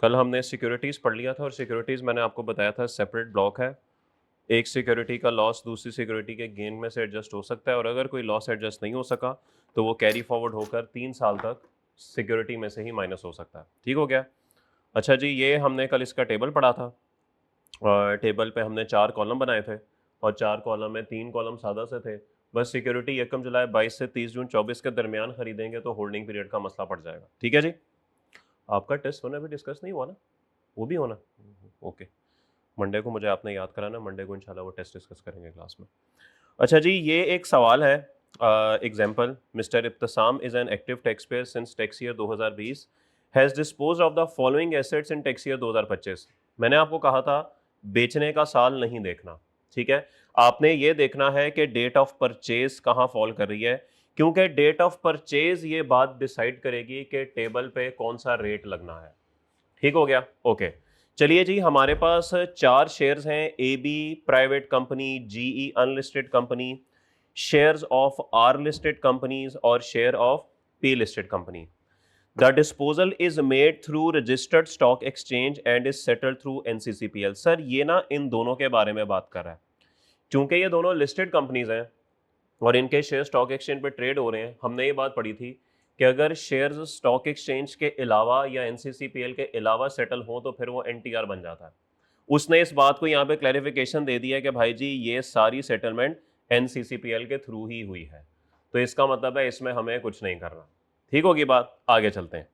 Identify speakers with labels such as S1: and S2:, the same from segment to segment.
S1: कल हमने सिक्योरिटीज़ पढ़ लिया था और सिक्योरिटीज़ मैंने आपको बताया था सेपरेट ब्लॉक है। एक सिक्योरिटी का लॉस दूसरी सिक्योरिटी के गेन में से एडजस्ट हो सकता है और अगर कोई लॉस एडजस्ट नहीं हो सका तो वो कैरी फॉरवर्ड होकर 3 साल तक सिक्योरिटी में से ही माइनस हो सकता है। ठीक हो गया। अच्छा जी, ये हमने कल इसका टेबल पढ़ा था और टेबल पे हमने 4 कॉलम बनाए थे और 4 कॉलम में 3 कॉलम सादा से थे। बस सिक्योरिटी 1 जुलाई 22 से 30 जून 24 के दरमियान खरीदेंगे तो होल्डिंग पीरियड का मसला पड़ जाएगा। ठीक है जी। आपका टेस्ट होना भी डिस्कस नहीं हुआ ना, वो भी होना। ओके, मंडे को मुझे आपने याद कराना, मंडे को इंशाल्लाह वो टेस्ट डिस्कस करेंगे क्लास में। अच्छा जी, ये एक सवाल है। Example, mister Ibtisam is an active tax payer since tax year 2020 has dispose of the following assets in tax year 2025। मैंने आपको कहा था बेचने का साल नहीं देखना, ठीक है। आपने ये देखना है कि डेट ऑफ परचेज कहाँ फॉल कर रही है, क्योंकि डेट ऑफ परचेज ये बात डिसाइड करेगी कि टेबल पे कौन सा रेट लगना है। ठीक हो गया। ओके, चलिए जी, हमारे पास 4 शेयर्स हैं। A B private company, GE unlisted company, shares of R listed companies और share of P listed company. The disposal is made through registered stock exchange and is settled through NCCPL. Sir ये ना इन दोनों के बारे में बात कर रहा है, क्योंकि ये दोनों लिस्टेड कंपनीज हैं और इनके शेयर स्टॉक एक्सचेंज पे ट्रेड हो रहे हैं। हमने ये बात पढ़ी थी कि अगर शेयर्स स्टॉक एक्सचेंज के अलावा या एनसीसीपीएल के अलावा सेटल हो तो फिर वो एनटीआर बन जाता है। उसने इस बात को यहाँ पे क्लैरिफिकेशन दे दिया कि भाई जी ये सारी सेटलमेंट एनसीसीपीएल के थ्रू ही हुई है, तो इसका मतलब है इसमें हमें कुछ नहीं करना। ठीक होगी बात, आगे चलते हैं।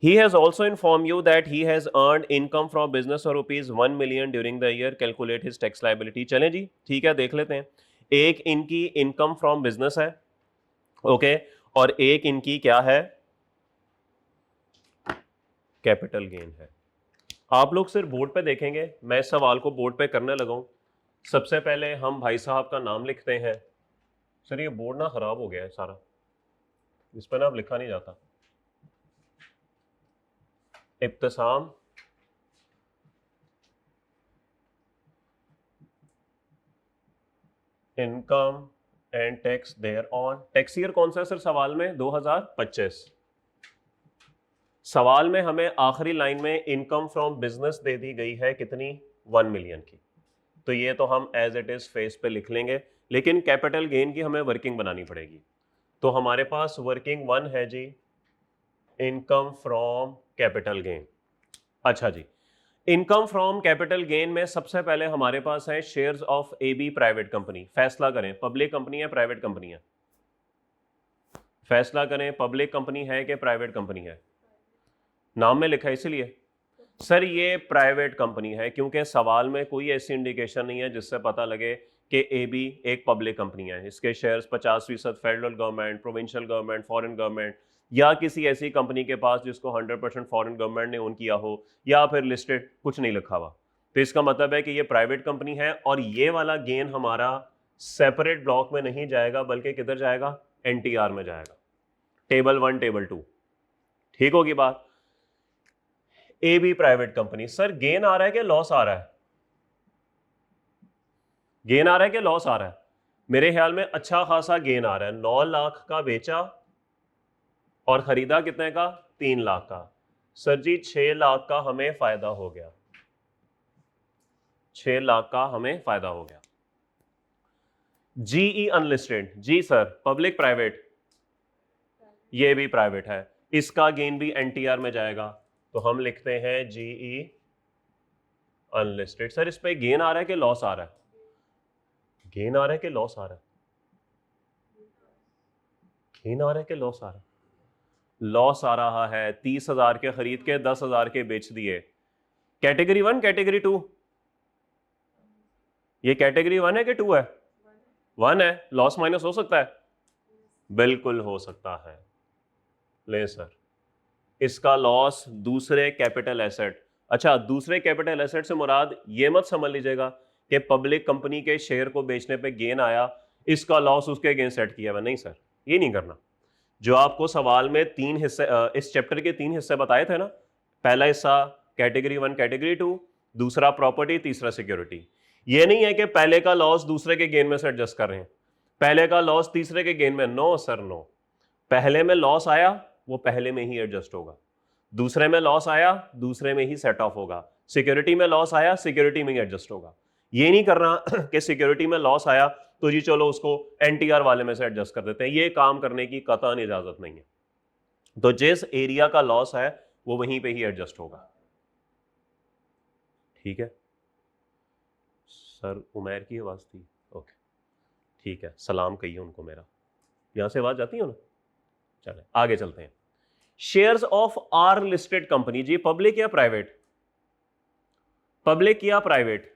S1: He has also informed you that he has earned income from business of rupees 1 million during the year. Calculate his tax liability. चलें जी, ठीक है, देख लेते हैं। एक इनकी इनकम फ्रॉम बिजनेस है, ओके, और एक इनकी क्या है, कैपिटल गेन है। आप लोग सिर्फ बोर्ड पे देखेंगे, मैं इस सवाल को बोर्ड पे करने लगा हूं। सबसे पहले हम भाई साहब का नाम लिखते हैं। सर ये बोर्ड ना खराब हो गया है सारा, इस पर ना अब लिखा नहीं जाता। इब्तिसाम income and tax thereon. Tax year कौन सा है सर सवाल में? 2025। सवाल में हमें आखिरी लाइन में इनकम फ्रॉम बिजनेस दे दी गई है कितनी? 1 मिलियन की। तो ये तो हम एज इट इज फेस पे लिख लेंगे, लेकिन कैपिटल गेन की हमें वर्किंग बनानी पड़ेगी। तो हमारे पास वर्किंग 1 है जी, इनकम फ्रॉम कैपिटल गेन। अच्छा जी, इनकम फ्रॉम कैपिटल गेन में सबसे पहले हमारे पास है shares of AB private company. फैसला करें पब्लिक कंपनी है प्राइवेट कंपनी है? फैसला करें पब्लिक कंपनी है कि प्राइवेट कंपनी है? नाम में लिखा है इसलिए। सर ये प्राइवेट कंपनी है, क्योंकि सवाल में कोई ऐसी इंडिकेशन नहीं है जिससे पता लगे कि एबी एक पब्लिक कंपनी है। इसके shares 50% federal government, provincial government, foreign government या किसी ऐसी कंपनी के पास जिसको 100% फॉरेन गवर्नमेंट ने ओन किया हो, या फिर लिस्टेड, कुछ नहीं लिखा हुआ। तो इसका मतलब है कि ये प्राइवेट कंपनी है और ये वाला गेन हमारा सेपरेट ब्लॉक में नहीं जाएगा, बल्कि किधर जाएगा? एनटीआर में जाएगा, टेबल 1 टेबल 2। ठीक होगी बात। A B private company, sir gain आ रहा है कि लॉस आ रहा है? गेन आ रहा है कि लॉस आ रहा है? मेरे ख्याल में अच्छा खासा गेन आ रहा है। 9 लाख का बेचा और खरीदा कितने का? 3 लाख का। सर जी 6 लाख का हमें फायदा हो गया, 6 लाख का हमें फायदा हो गया। जीई अनलिस्टेड, जी सर पब्लिक प्राइवेट, ये भी प्राइवेट है, इसका गेन भी एनटीआर में जाएगा, तो हम लिखते हैं जीई अनलिस्टेड। सर इस पे गेन आ रहा है कि लॉस आ रहा है? गेन आ रहा है कि लॉस आ रहा है? गेन आ रहा है कि लॉस आ रहा है? लॉस आ रहा है। 30,000 के खरीद के 10,000 के बेच दिए। Category 1 category 2? ये कैटेगरी 1 है कि 2 है? 1 है। लॉस माइनस हो सकता है? बिल्कुल हो सकता है। ले सर, इसका लॉस दूसरे कैपिटल एसेट। अच्छा, दूसरे कैपिटल एसेट से मुराद ये मत समझ लीजिएगा कि पब्लिक कंपनी के शेयर को बेचने पे गेन आया, इसका लॉस उसके अगेंस्ट सेट किया हुआ। नहीं सर, ये नहीं करना। जो आपको सवाल में 3 हिस्से, इस चैप्टर के 3 हिस्से बताए थे ना, पहला हिस्सा कैटेगरी 1 कैटेगरी 2, दूसरा प्रॉपर्टी, तीसरा सिक्योरिटी। ये नहीं है कि पहले का लॉस दूसरे के गेन में से एडजस्ट कर रहे हैं, पहले का लॉस तीसरे के गेन में। नो सर नो, पहले में लॉस आया वो पहले में ही एडजस्ट होगा। दूसरे में लॉस आया, दूसरे में ही सेट ऑफ होगा। सिक्योरिटी में लॉस आया, सिक्योरिटी में ही एडजस्ट होगा। ये नहीं करना कि सिक्योरिटी में लॉस आया तो जी चलो उसको एनटीआर वाले में से एडजस्ट कर देते हैं, ये काम करने की कतई इजाजत नहीं है। तो जिस एरिया का लॉस है वो वहीं पे ही एडजस्ट होगा। ठीक है सर, उमैर की आवाज थी, ओके ठीक है, सलाम कहिए उनको मेरा, यहां से आवाज आती है ना। चले आगे चलते हैं। Shares of R listed company, जी पब्लिक या प्राइवेट? पब्लिक या प्राइवेट?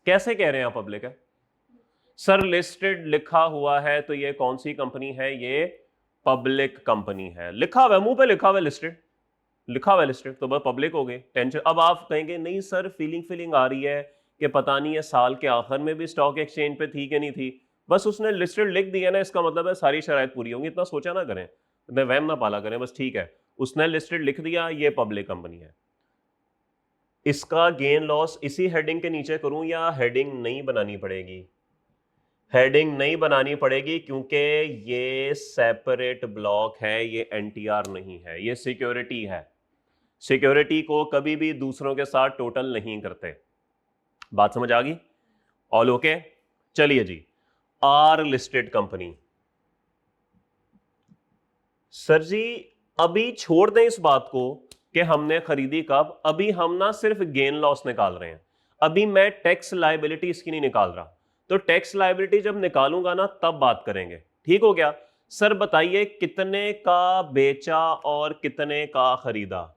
S1: कैसे कह रहे हैं आप पब्लिक है? सर लिस्टेड लिखा हुआ है तो ये कौन सी कंपनी है? ये पब्लिक कंपनी है। लिखा हुआ है, मुंह पे लिखा हुआ है लिस्टेड, लिखा हुआ है लिस्टेड, तो बस पब्लिक हो गई। टेंशन। अब आप कहेंगे नहीं सर फीलिंग आ रही है कि पता नहीं है साल के आखिर में भी स्टॉक एक्सचेंज पे थी कि नहीं थी। बस उसने लिस्टेड लिख दिया ना, इसका मतलब है सारी शराइत पूरी होंगी। इतना सोचा ना करें, इतना वहम ना पाला करें, बस ठीक है उसने लिस्टेड लिख दिया, ये पब्लिक कंपनी है। इसका गेन लॉस इसी हेडिंग के नीचे करूं या हेडिंग नहीं बनानी पड़ेगी? हेडिंग नहीं बनानी पड़ेगी क्योंकि ये सेपरेट ब्लॉक है, ये एनटीआर नहीं है, ये सिक्योरिटी है। सिक्योरिटी को कभी भी दूसरों के साथ टोटल नहीं करते। बात समझ आ गई? All okay? चलिए जी, आर लिस्टेड कंपनी। सर जी अभी छोड़ दें इस बात को कि हमने खरीदी कब, अभी हम ना सिर्फ गेन लॉस निकाल रहे हैं। अभी मैं टैक्स लायबिलिटी इसकी नहीं निकाल रहा, तो टैक्स लायबिलिटी जब निकालूंगा ना तब बात करेंगे। ठीक हो गया? सर बताइए कितने का बेचा और कितने का खरीदा?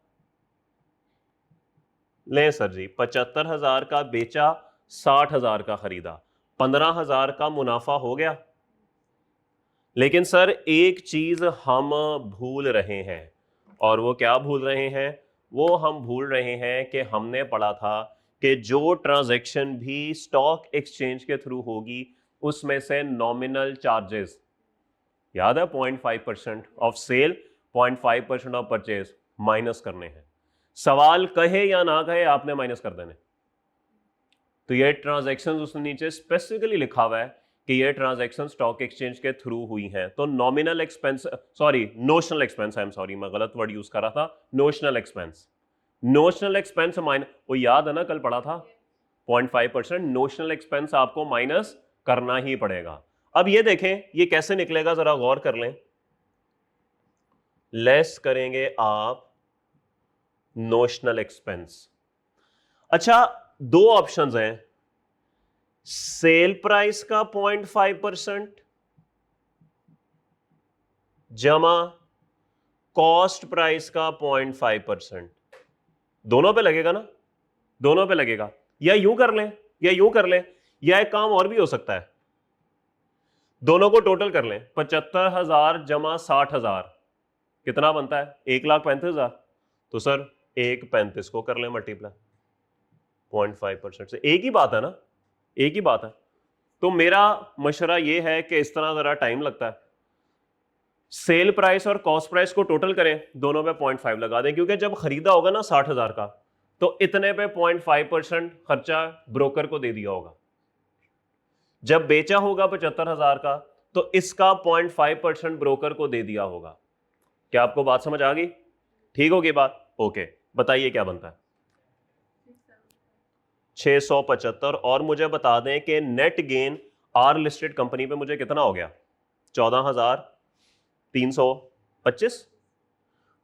S1: ले सर जी 75,000 का बेचा, 60,000 का खरीदा, 15,000 का मुनाफा हो गया। लेकिन सर एक चीज हम भूल रहे हैं, और वो क्या भूल रहे हैं? वो हम भूल रहे हैं कि हमने पढ़ा था कि जो ट्रांजैक्शन भी स्टॉक एक्सचेंज के थ्रू होगी उसमें से नॉमिनल चार्जेस, याद है 0.5% of sale, 0.5% of purchase minus करने हैं। सवाल कहे या ना कहे आपने माइनस कर देने। तो ये ट्रांजैक्शन उसने नीचे स्पेसिफिकली लिखा हुआ है कि ये ट्रांजैक्शन स्टॉक एक्सचेंज के थ्रू हुई हैं। तो nominal expense, sorry notional expense, I am sorry मैं गलत वर्ड यूज कर रहा था, notional expense. Notional expense minus, वो याद है ना कल पढ़ा था 0.5%, नोशनल एक्सपेंस आपको माइनस करना ही पड़ेगा। अब ये देखें ये कैसे निकलेगा, जरा गौर कर लें। लेस करेंगे आप नोशनल एक्सपेंस। अच्छा दो ऑप्शंस हैं, सेल प्राइस का 0.5% जमा कॉस्ट प्राइस का 0.5%। दोनों पे लगेगा ना? दोनों पे लगेगा। या यूं कर लें, या यूं कर लें, या एक काम और भी हो सकता है, दोनों को टोटल कर लें। 75,000 जमा 60,000 कितना बनता है? 1,35,000। तो सर 1,35 को कर लें मल्टीप्लाई 0.5% से। एक ही बात है ना, एक ही बात है। तो मेरा मशवरा यह है कि इस तरह जरा टाइम लगता है, सेल प्राइस और कॉस्ट प्राइस को टोटल करें, दोनों पे 0.5 लगा दें, क्योंकि जब खरीदा होगा ना 60,000 का तो इतने पे 0.5% खर्चा ब्रोकर को दे दिया होगा। जब बेचा होगा 75,000 का तो इसका 0.5% ब्रोकर को दे दिया होगा। क्या आपको बात समझ आ गई? ठीक होगी बात? ओके बताइए क्या बनता है? 675। और मुझे बता दें कि net gain R listed company पे मुझे कितना हो गया? 14,325,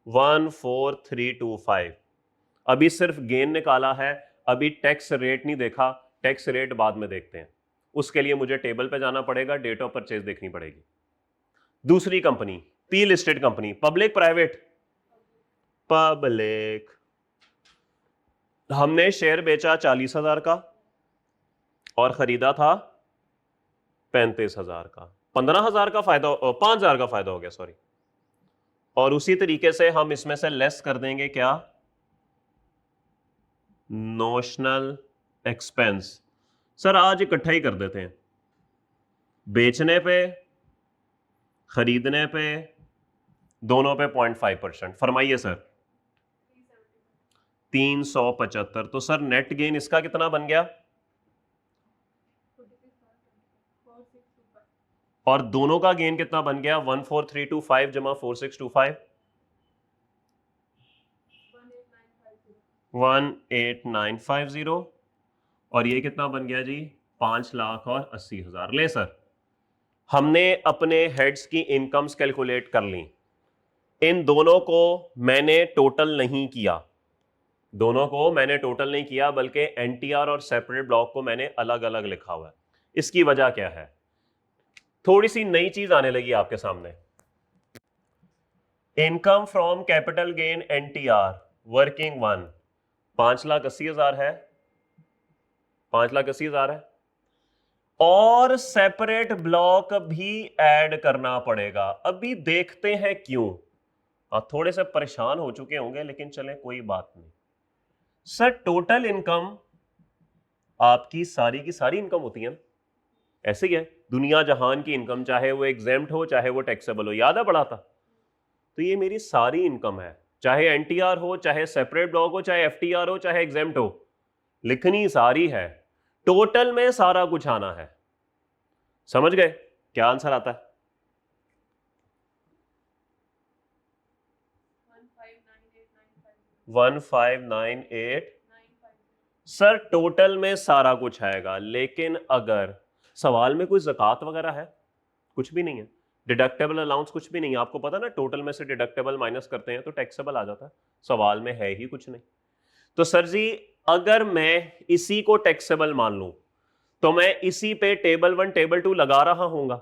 S1: 14,325। अभी सिर्फ गेन निकाला है, अभी टैक्स रेट नहीं देखा, टैक्स रेट बाद में देखते हैं। उसके लिए मुझे टेबल पे जाना पड़ेगा, डेट ऑफ परचेज देखनी पड़ेगी। दूसरी company P listed company, public private? Public. हमने शेयर बेचा 40,000 का और खरीदा था 35,000 का, 15,000 का फायदा, 5,000 का फायदा हो गया सॉरी। और उसी तरीके से हम इसमें से लेस कर देंगे क्या? Notional expense. सर आज इकट्ठा ही कर देते हैं, बेचने पे खरीदने पे दोनों पे 0.5%। फरमाइए सर। 375। तो सर नेट गेन इसका कितना बन गया? और दोनों का गेन कितना बन गया? 14,325 जमा 4,625। 18950 और ये कितना बन गया जी 5,80,000। ले सर, हमने अपने हेड्स की इनकम्स कैलकुलेट कर ली, इन दोनों को मैंने टोटल नहीं किया, दोनों को मैंने टोटल नहीं किया, बल्कि एनटीआर और सेपरेट ब्लॉक को मैंने अलग अलग लिखा हुआ है। इसकी वजह क्या है? थोड़ी सी नई चीज आने लगी आपके सामने। Income from capital gain NTR working 1 5,80,000 है, 5,80,000 है, और सेपरेट ब्लॉक भी ऐड करना पड़ेगा। अभी देखते हैं क्यों। आप थोड़े से परेशान हो चुके होंगे, लेकिन चलें कोई बात नहीं। सर टोटल इनकम आपकी सारी की सारी इनकम होती है, ऐसे ही है दुनिया जहान की इनकम, चाहे वो एग्जेम्प्ट हो चाहे वो टैक्सेबल हो, याद है पढ़ा था। तो ये मेरी सारी इनकम है, चाहे एनटीआर हो, चाहे सेपरेट ब्लॉक हो, चाहे एफटीआर हो, चाहे एग्जेम्प्ट हो, लिखनी सारी है, टोटल में सारा कुछ आना है। समझ गए क्या आंसर आता है? 159,8 सर टोटल में सारा कुछ आएगा, लेकिन अगर सवाल में कोई ज़कात वगैरह है, कुछ भी नहीं है, डिडक्टेबल अलाउंस कुछ भी नहीं है, आपको पता ना टोटल में से डिडक्टेबल माइनस करते हैं तो टैक्सेबल आ जाता है, सवाल में है ही कुछ नहीं। तो सर जी अगर मैं इसी को टैक्सेबल मान लूं तो मैं इसी पे टेबल 1 टेबल 2 लगा रहा हूंगा,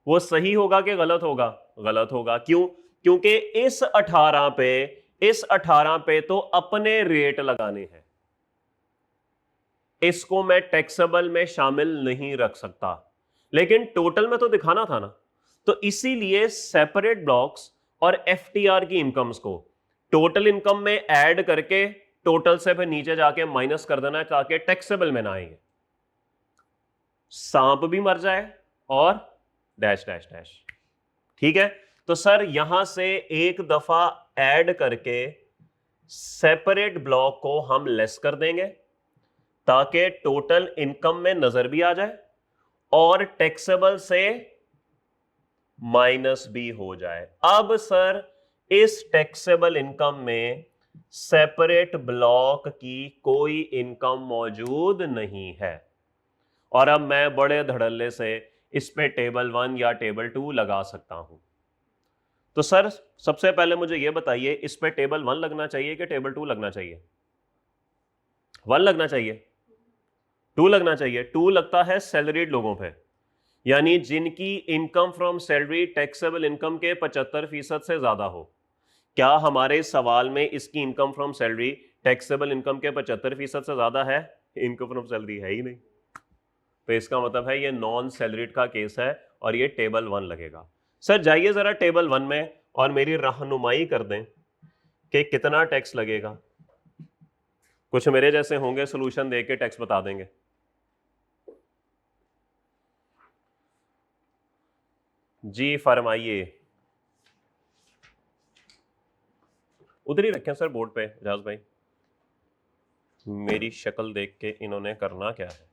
S1: वो सही होगा कि गलत होगा? गलत होगा। क्यों? क्योंकि इस 18 पे तो अपने रेट लगाने हैं, इसको मैं टैक्सेबल में शामिल नहीं रख सकता, लेकिन टोटल में तो दिखाना था ना। तो इसीलिए सेपरेट ब्लॉक्स और एफटीआर की इनकम्स को टोटल इनकम में ऐड करके टोटल से फिर नीचे जाके माइनस कर देना है, ताकि टैक्सेबल में ना आएंगे, सांप भी मर जाए और डैश डैश डैश। ठीक है, तो सर यहां से एक दफा ऐड करके सेपरेट ब्लॉक को हम लेस कर देंगे ताकि टोटल इनकम में नजर भी आ जाए और टैक्सेबल से माइनस भी हो जाए। अब सर इस टैक्सेबल इनकम में सेपरेट ब्लॉक की कोई इनकम मौजूद नहीं है, और अब मैं बड़े धड़ल्ले से इस पे टेबल 1 या टेबल 2 लगा सकता हूं। तो सर सबसे पहले मुझे यह बताइए, इस पे टेबल 1 लगना चाहिए कि टेबल 2 लगना चाहिए? 1 लगना चाहिए, 2 लगना चाहिए। 2 लगता है सैलरीड लोगों पे, यानी जिनकी income from salary taxable income के 75% से ज्यादा हो। क्या हमारे सवाल में इसकी income from salary taxable income के 75% से ज्यादा है? इनकम फ्रॉम सैलरी है ही नहीं, तो इसका मतलब है ये नॉन सैलरीड का केस है और ये टेबल 1 लगेगा। सर जाइए जरा टेबल 1 में और मेरी रहनुमाई कर दें कि कितना टैक्स लगेगा। कुछ मेरे जैसे होंगे सॉल्यूशन देके टैक्स बता देंगे। जी फरमाइए, उधर ही रखें सर बोर्ड पे एजाज भाई, मेरी शक्ल देख के इन्होंने करना क्या है।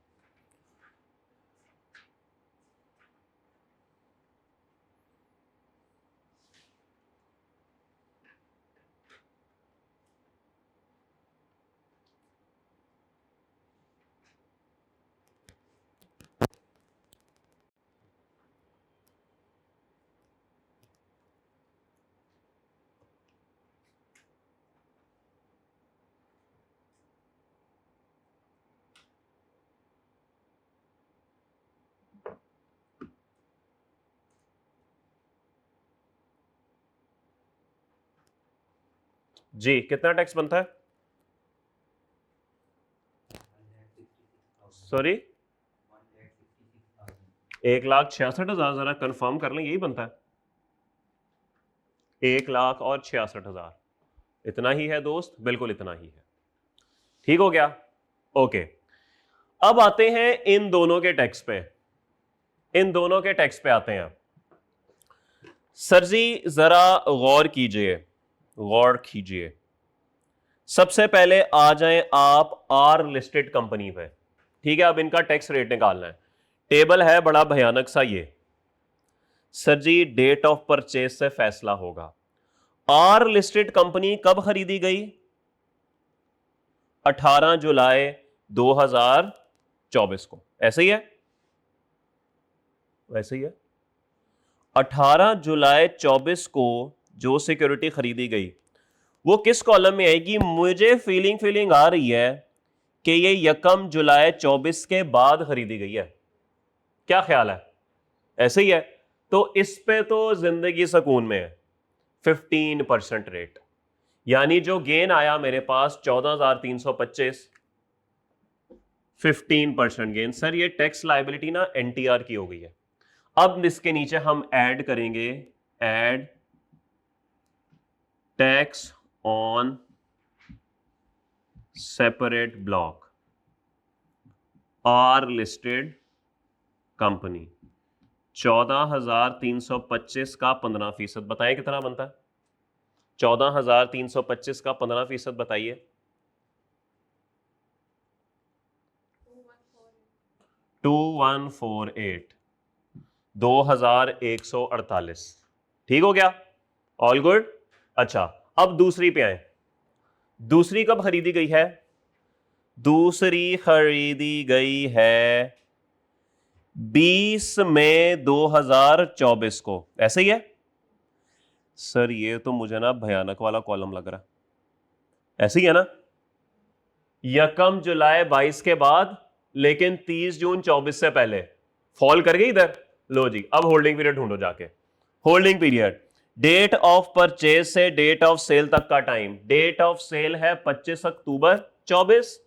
S1: जी कितना टैक्स बनता है? सॉरी 1,66,000, जरा कंफर्म कर लें, यही बनता है 1,66,000। इतना ही है दोस्त, बिल्कुल इतना ही है। ठीक हो गया? ओके, अब आते हैं इन दोनों के टैक्स पे, इन दोनों के टैक्स पे आते हैं। सर जी जरा गौर कीजिए, गौर कीजिए। सबसे पहले आ जाएं आप आर लिस्टेड कंपनी पे। ठीक है, अब इनका टैक्स रेट निकालना है। टेबल है बड़ा भयानक सा ये। सर जी डेट ऑफ परचेज से फैसला होगा। आर लिस्टेड कंपनी कब खरीदी गई? 18 जुलाई 2024 को, ऐसे ही है, वैसे ही है। 18 जुलाई 24 को जो सिक्योरिटी खरीदी गई वो किस कॉलम में आएगी? मुझे फीलिंग आ रही है कि ये 1 जुलाई 24 के बाद खरीदी गई है। क्या ख्याल है? ऐसे ही है। तो इस पे तो जिंदगी सुकून में है। 15% रेट, यानी जो गेन आया मेरे पास 14,325, 15% गेन। सर ये टैक्स लायबिलिटी ना एनटीआर की हो गई है। अब इसके नीचे हम ऐड करेंगे, add tax on separate block R listed company. 14,325 का 15%, बताइए कितना बनता है? 14,325 का 15% बताइए। 2148, 2,148। ठीक हो गया? All good. अच्छा, अब दूसरी पे आए। दूसरी कब खरीदी गई है? दूसरी खरीदी गई है 20 मई 2024 को, ऐसे ही है। सर ये तो मुझे ना भयानक वाला कॉलम लग रहा है। ऐसे ही है ना? 1 जुलाई 22 के बाद, लेकिन 30 जून 24 से पहले फॉल कर गई इधर। लो जी, अब होल्डिंग पीरियड ढूंढो जाके। Holding period, date of purchase से डेट ऑफ सेल तक का टाइम। डेट ऑफ सेल है 25 अक्टूबर 24,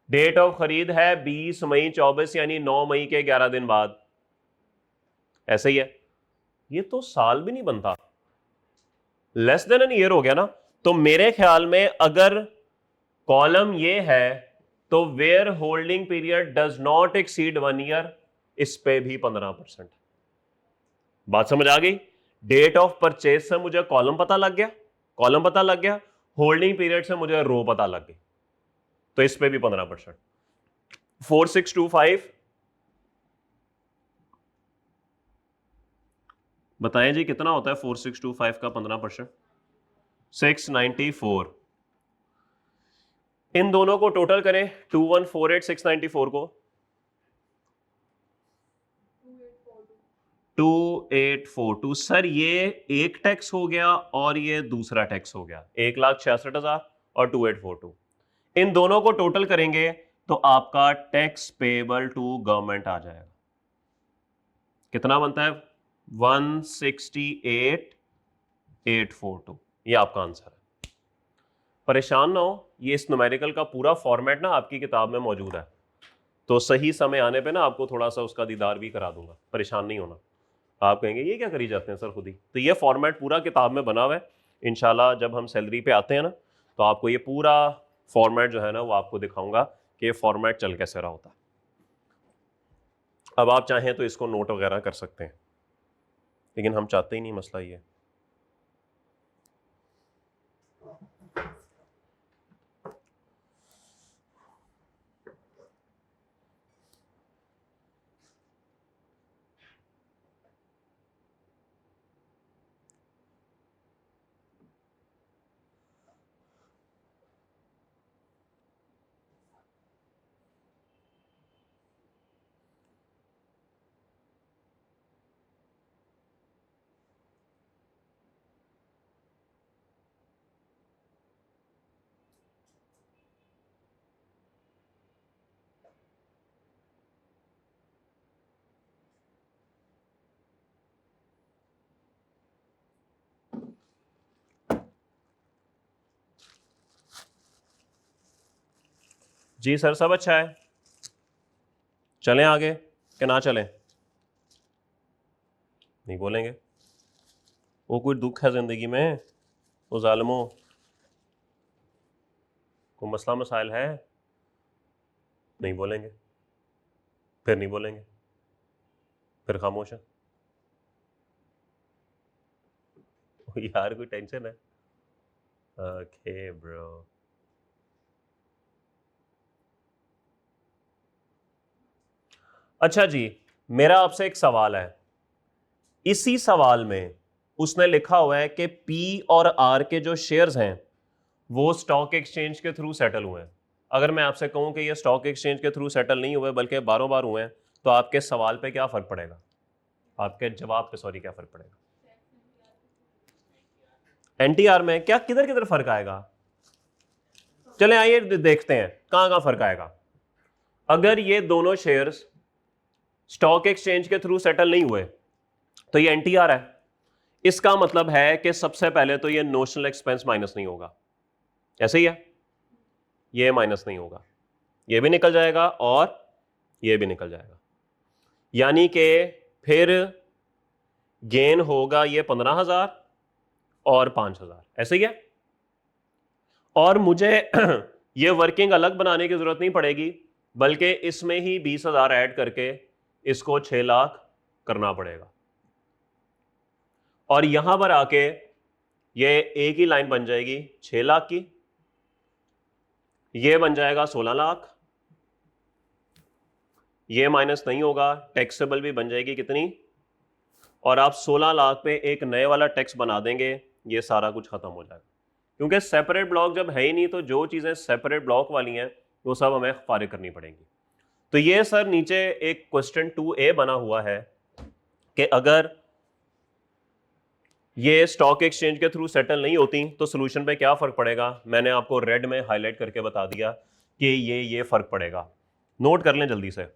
S1: डेट ऑफ खरीद है 20 मई 24, यानी 9 मई के 11 दिन बाद। ऐसे ही है। ये तो साल भी नहीं बनता, लेस देन एन ईयर हो गया ना। तो मेरे ख्याल में अगर कॉलम ये है तो where holding period does not exceed 1 year, इस पे भी 15%। बात समझ आ गई? डेट ऑफ परचेज से मुझे कॉलम पता लग गया, कॉलम पता लग गया, होल्डिंग पीरियड से मुझे रो पता लग गई, तो इस पे भी 15%। 4625 बताएं जी कितना होता है 4625 का 15%? 694। इन दोनों को टोटल करें, 2148 694 को 2842। सर ये एक टैक्स हो गया और ये दूसरा टैक्स हो गया, 1,66,000 और 2842। इन दोनों को टोटल करेंगे तो आपका टैक्स पेबल टू गवर्नमेंट आ जाएगा। कितना बनता है? 168,842। ये आपका आंसर है। परेशान ना हो, ये इस न्यूमेरिकल का पूरा फॉर्मेट ना आपकी किताब में मौजूद है, तो सही समय आने पे ना आपको थोड़ा सा उसका दीदार भी करा दूंगा, परेशान नहीं होना। आप कहेंगे ये क्या करी जाते हैं सर खुद ही, तो ये फॉर्मेट पूरा किताब में बना हुआ है। इंशाल्लाह जब हम सैलरी पे आते हैं ना, तो आपको ये पूरा फॉर्मेट जो है ना वो आपको दिखाऊंगा कि ये फॉर्मेट चल कैसे रहा होता है। अब आप चाहें तो इसको नोट वगैरह कर सकते हैं, लेकिन हम चाहते ही नहीं, मसला ये। जी सर सब अच्छा है, चलें आगे कि ना चलें? नहीं बोलेंगे? वो कोई दुख है जिंदगी में, वो जालिमों, कोई मसला मसाइल है? नहीं बोलेंगे, फिर नहीं बोलेंगे, फिर खामोश है। यार कोई टेंशन है? Okay bro. अच्छा जी, मेरा आपसे एक सवाल है। इसी सवाल में उसने लिखा हुआ है कि पी और आर के जो शेयर्स हैं वो स्टॉक एक्सचेंज के थ्रू सेटल हुए हैं। अगर मैं आपसे कहूं कि ये स्टॉक एक्सचेंज के थ्रू सेटल नहीं हुए बल्कि बारों बार हुए हैं, तो आपके सवाल पे क्या फर्क पड़ेगा, आपके जवाब पे सॉरी क्या फर्क पड़ेगा? एनटीआर में क्या किधर किधर फर्क आएगा? चले आइए देखते हैं कहां कहां फर्क आएगा। अगर ये दोनों शेयर्स स्टॉक एक्सचेंज के थ्रू सेटल नहीं हुए तो ये एनटीआर है। इसका मतलब है कि सबसे पहले तो ये नोशनल एक्सपेंस माइनस नहीं होगा, ऐसे ही है, ये माइनस नहीं होगा, ये भी निकल जाएगा और ये भी निकल जाएगा, यानी कि फिर गेन होगा ये 15,000 और 5,000, ऐसे ही है। और मुझे ये वर्किंग अलग बनाने की जरूरत नहीं पड़ेगी, बल्कि इसमें ही 20,000 ऐड करके इसको 6 लाख करना पड़ेगा। और यहां पर आके ये एक ही लाइन बन जाएगी 6 लाख की, ये बन जाएगा 16 लाख, ये माइनस नहीं होगा, टैक्सेबल भी बन जाएगी कितनी, और आप 16 लाख पे एक नए वाला टैक्स बना देंगे, ये सारा कुछ खत्म हो जाएगा। क्योंकि सेपरेट ब्लॉक जब है ही नहीं तो जो चीजें सेपरेट ब्लॉक वाली हैं वो सब हमें फारिग करनी पड़ेंगी। तो ये सर नीचे एक क्वेश्चन 2A बना हुआ है कि अगर ये स्टॉक एक्सचेंज के थ्रू सेटल नहीं होती तो सोल्यूशन पे क्या फर्क पड़ेगा। मैंने आपको रेड में हाईलाइट करके बता दिया कि ये फर्क पड़ेगा, नोट कर लें जल्दी से।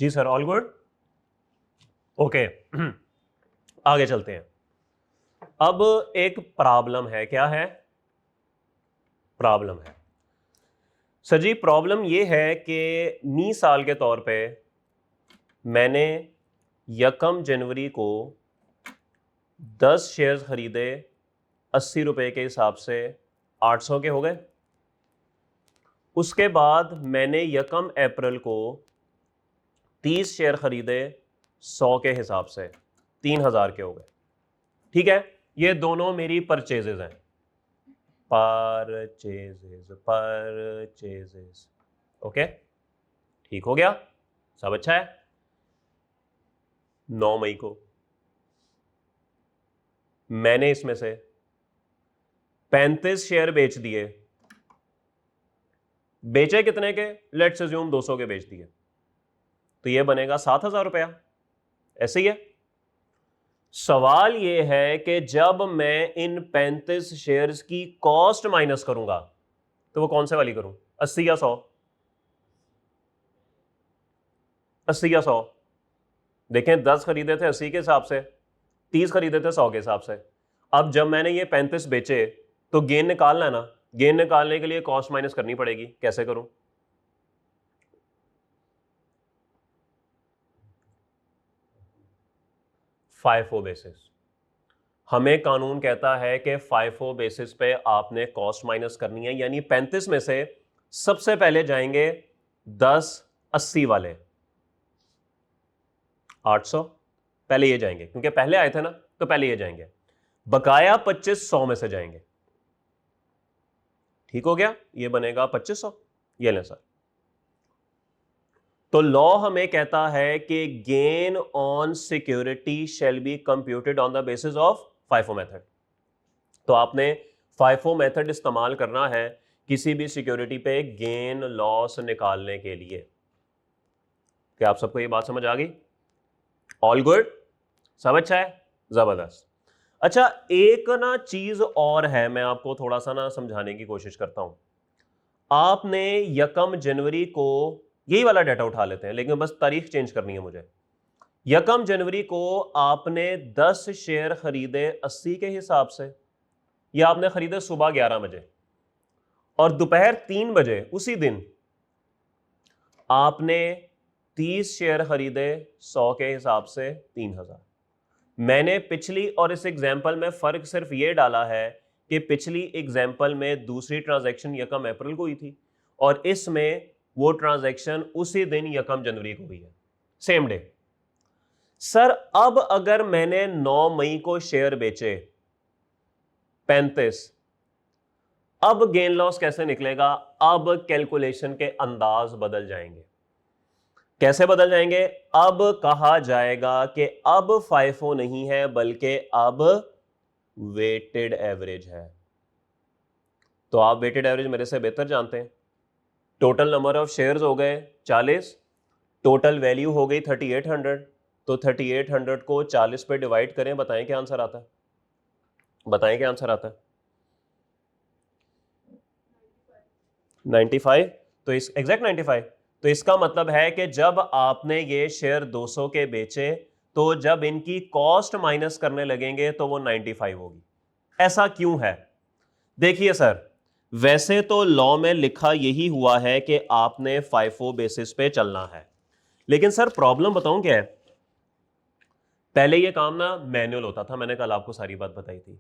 S1: जी सर, ऑल गुड, ओके। आगे चलते हैं। अब एक प्रॉब्लम है, क्या है प्रॉब्लम है सर जी? प्रॉब्लम ये है कि मिसाल के तौर पे मैंने 1 जनवरी को 10 शेयर्स खरीदे 80 रुपए के हिसाब से, 800 के हो गए। उसके बाद मैंने 1 अप्रैल को 30 शेयर खरीदे 100 के हिसाब से, 3,000 के हो गए। ठीक है, ये दोनों मेरी परचेजेज हैं, परचेजेज। ओके, ठीक हो गया, सब अच्छा है। 9 मई को मैंने इसमें से 35 शेयर बेच दिए। बेचे कितने के? लेट्स अज्यूम 200 के बेच दिए, तो ये बनेगा 7,000 रुपया, ऐसे ही है। सवाल ये है कि जब मैं इन 35 शेयर्स की कॉस्ट माइनस करूंगा तो वो कौन से वाली करूं, 80 या 100? 80 या 100? देखें 10 खरीदे थे 80 के हिसाब से, 30 खरीदे थे 100 के हिसाब से। अब जब मैंने ये 35 बेचे तो गेन निकालना है ना, गेन निकालने के लिए कॉस्ट माइनस करनी पड़ेगी। कैसे करूं? FIFO basis. हमें कानून कहता है कि FIFO बेसिस पे आपने कॉस्ट माइनस करनी है, यानी 35 में से सबसे पहले जाएंगे 10 80 वाले 800, पहले ये जाएंगे क्योंकि पहले आए थे ना, तो पहले ये जाएंगे। बकाया 25 100 में से जाएंगे। ठीक हो गया, ये बनेगा 2500। ये लें सर। तो लॉ हमें कहता है कि gain on security shall be computed on the basis of FIFO method. तो आपने FIFO मेथड इस्तेमाल करना है किसी भी सिक्योरिटी पे गेन लॉस निकालने के लिए। क्या आप सबको ये बात समझ आ गई? ऑल गुड, सब अच्छा है, जबरदस्त। अच्छा, एक ना चीज और है, मैं आपको थोड़ा सा ना समझाने की कोशिश करता हूं। आपने 1 जनवरी को, यही वाला डाटा उठा लेते हैं लेकिन बस तारीख चेंज करनी है मुझे। 1 जनवरी को आपने 10 शेयर खरीदे 80 के हिसाब से, या आपने खरीदे सुबह 11 बजे और दोपहर 3 बजे उसी दिन आपने 30 शेयर खरीदे 100 के हिसाब से 3000। मैंने पिछली और इस एग्जाम्पल में फर्क सिर्फ ये डाला है कि पिछली एग्जाम्पल में दूसरी ट्रांजैक्शन 1 अप्रैल को हुई थी और इसमें वो ट्रांजैक्शन उसी दिन 1 जनवरी को हुई है, सेम डे। सर अब अगर मैंने 9 मई को शेयर बेचे 35, अब गेन लॉस कैसे निकलेगा? अब कैलकुलेशन के अंदाज बदल जाएंगे। कैसे बदल जाएंगे? अब कहा जाएगा कि अब FIFO नहीं है बल्कि अब वेटेड एवरेज है। तो आप वेटेड एवरेज मेरे से बेहतर जानते हैं। टोटल नंबर ऑफ शेयर्स हो गए 40, टोटल वैल्यू हो गई 3800। तो 3800 को 40 पे डिवाइड करें, बताएं क्या आंसर आता है? बताएं क्या आंसर आता है? 95। तो इस एग्जैक्ट 95। तो इसका मतलब है कि जब आपने ये शेयर 200 के बेचे तो जब इनकी कॉस्ट माइनस करने लगेंगे तो वो 95 होगी। ऐसा क्यों है? देखिए सर, वैसे तो लॉ में लिखा यही हुआ है कि आपने FIFO बेसिस पे चलना है, लेकिन सर प्रॉब्लम बताऊं क्या है? पहले ये काम ना मैनुअल होता था, मैंने कल आपको सारी बात बताई थी,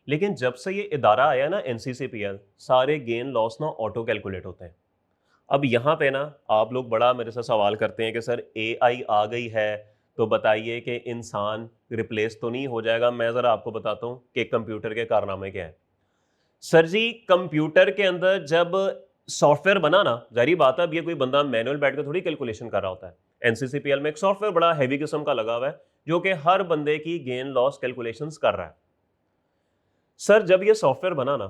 S1: लेकिन जब से ये इदारा आया ना NCCPL, सारे गेन लॉस ना ऑटो कैलकुलेट होते हैं। अब यहाँ पे ना आप लोग बड़ा मेरे से सवाल करते हैं कि सर AI आ गई है तो बताइए कि इंसान रिप्लेस तो नहीं हो जाएगा। मैं ज़रा आपको बताता हूँ कि कंप्यूटर के कारनामे क्या है। सर जी, कंप्यूटर के अंदर जब सॉफ्टवेयर बना ना, जारी बात है, अब ये कोई बंदा मैनुअल बैठ कर थोड़ी कैलकुलेशन कर रहा होता है। NCCPL में एक सॉफ्टवेयर बड़ा हैवी किस्म का लगा हुआ है जो कि हर बंदे की गेन लॉस कैलकुलेशंस कर रहा है। सर जब ये सॉफ्टवेयर बना ना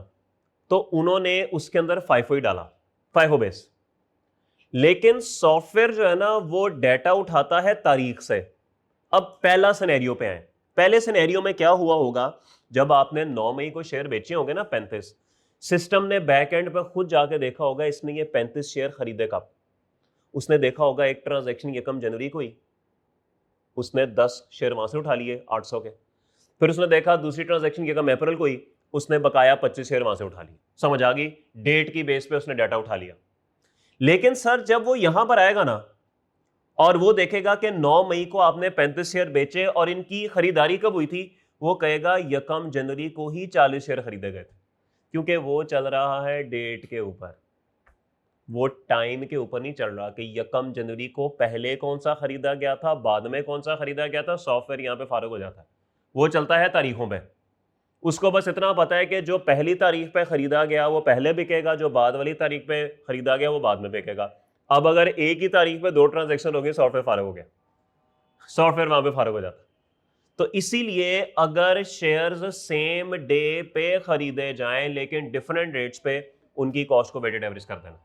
S1: तो उन्होंने उसके अंदर FIFO ही डाला, FIFO बेस। लेकिन सॉफ्टवेयर जो है ना वो डाटा उठाता है तारीख से। अब पहला सिनेरियो पे आए। पहले सिनेरियो में क्या हुआ होगा? जब आपने 9 मई को शेयर बेचे होंगे ना 35, सिस्टम ने बैक एंड पे खुद जाके देखा होगा इसने ये 35 शेयर खरीदे कब। उसने देखा होगा एक ट्रांजैक्शन 1 जनवरी को ही, उसने 10 शेयर वहां से उठा लिए 800 के। फिर उसने देखा दूसरी ट्रांजैक्शन 1 अप्रैल को ही, उसने बकाया 25 शेयर वहां से उठा लिए। समझ आ गई? डेट की बेस पे उसने डाटा उठा लिया। लेकिन सर जब वो यहां पर आएगा ना और वो देखेगा कि 9 मई को आपने 35 शेयर बेचे और इनकी खरीदारी कब हुई थी, वो कहेगा 1 जनवरी को ही 40 शेयर खरीदे गए थे, क्योंकि वो चल रहा है डेट के ऊपर, वो टाइम के ऊपर नहीं चल रहा कि 1 जनवरी को पहले कौन सा खरीदा गया था, बाद में कौन सा खरीदा गया था। सॉफ्टवेयर यहां पे फारुक हो जाता है, वो चलता है तारीखों पे। उसको बस इतना पता है कि जो पहली तारीख पे खरीदा गया वो पहले बिकेगा, जो बाद वाली तारीख पे खरीदा गया वो बाद में बिकेगा। अब अगर एक ही तारीख पे 2 ट्रांजैक्शन हो गई, सॉफ्टवेयर फारुक हो गया, सॉफ्टवेयर वहां पे फारुक हो जाता। तो इसीलिए अगर शेयर्स सेम डे पे खरीदे जाएं लेकिन डिफरेंट रेट्स पे, उनकी कॉस्ट को वेटेड एवरेज कर देना।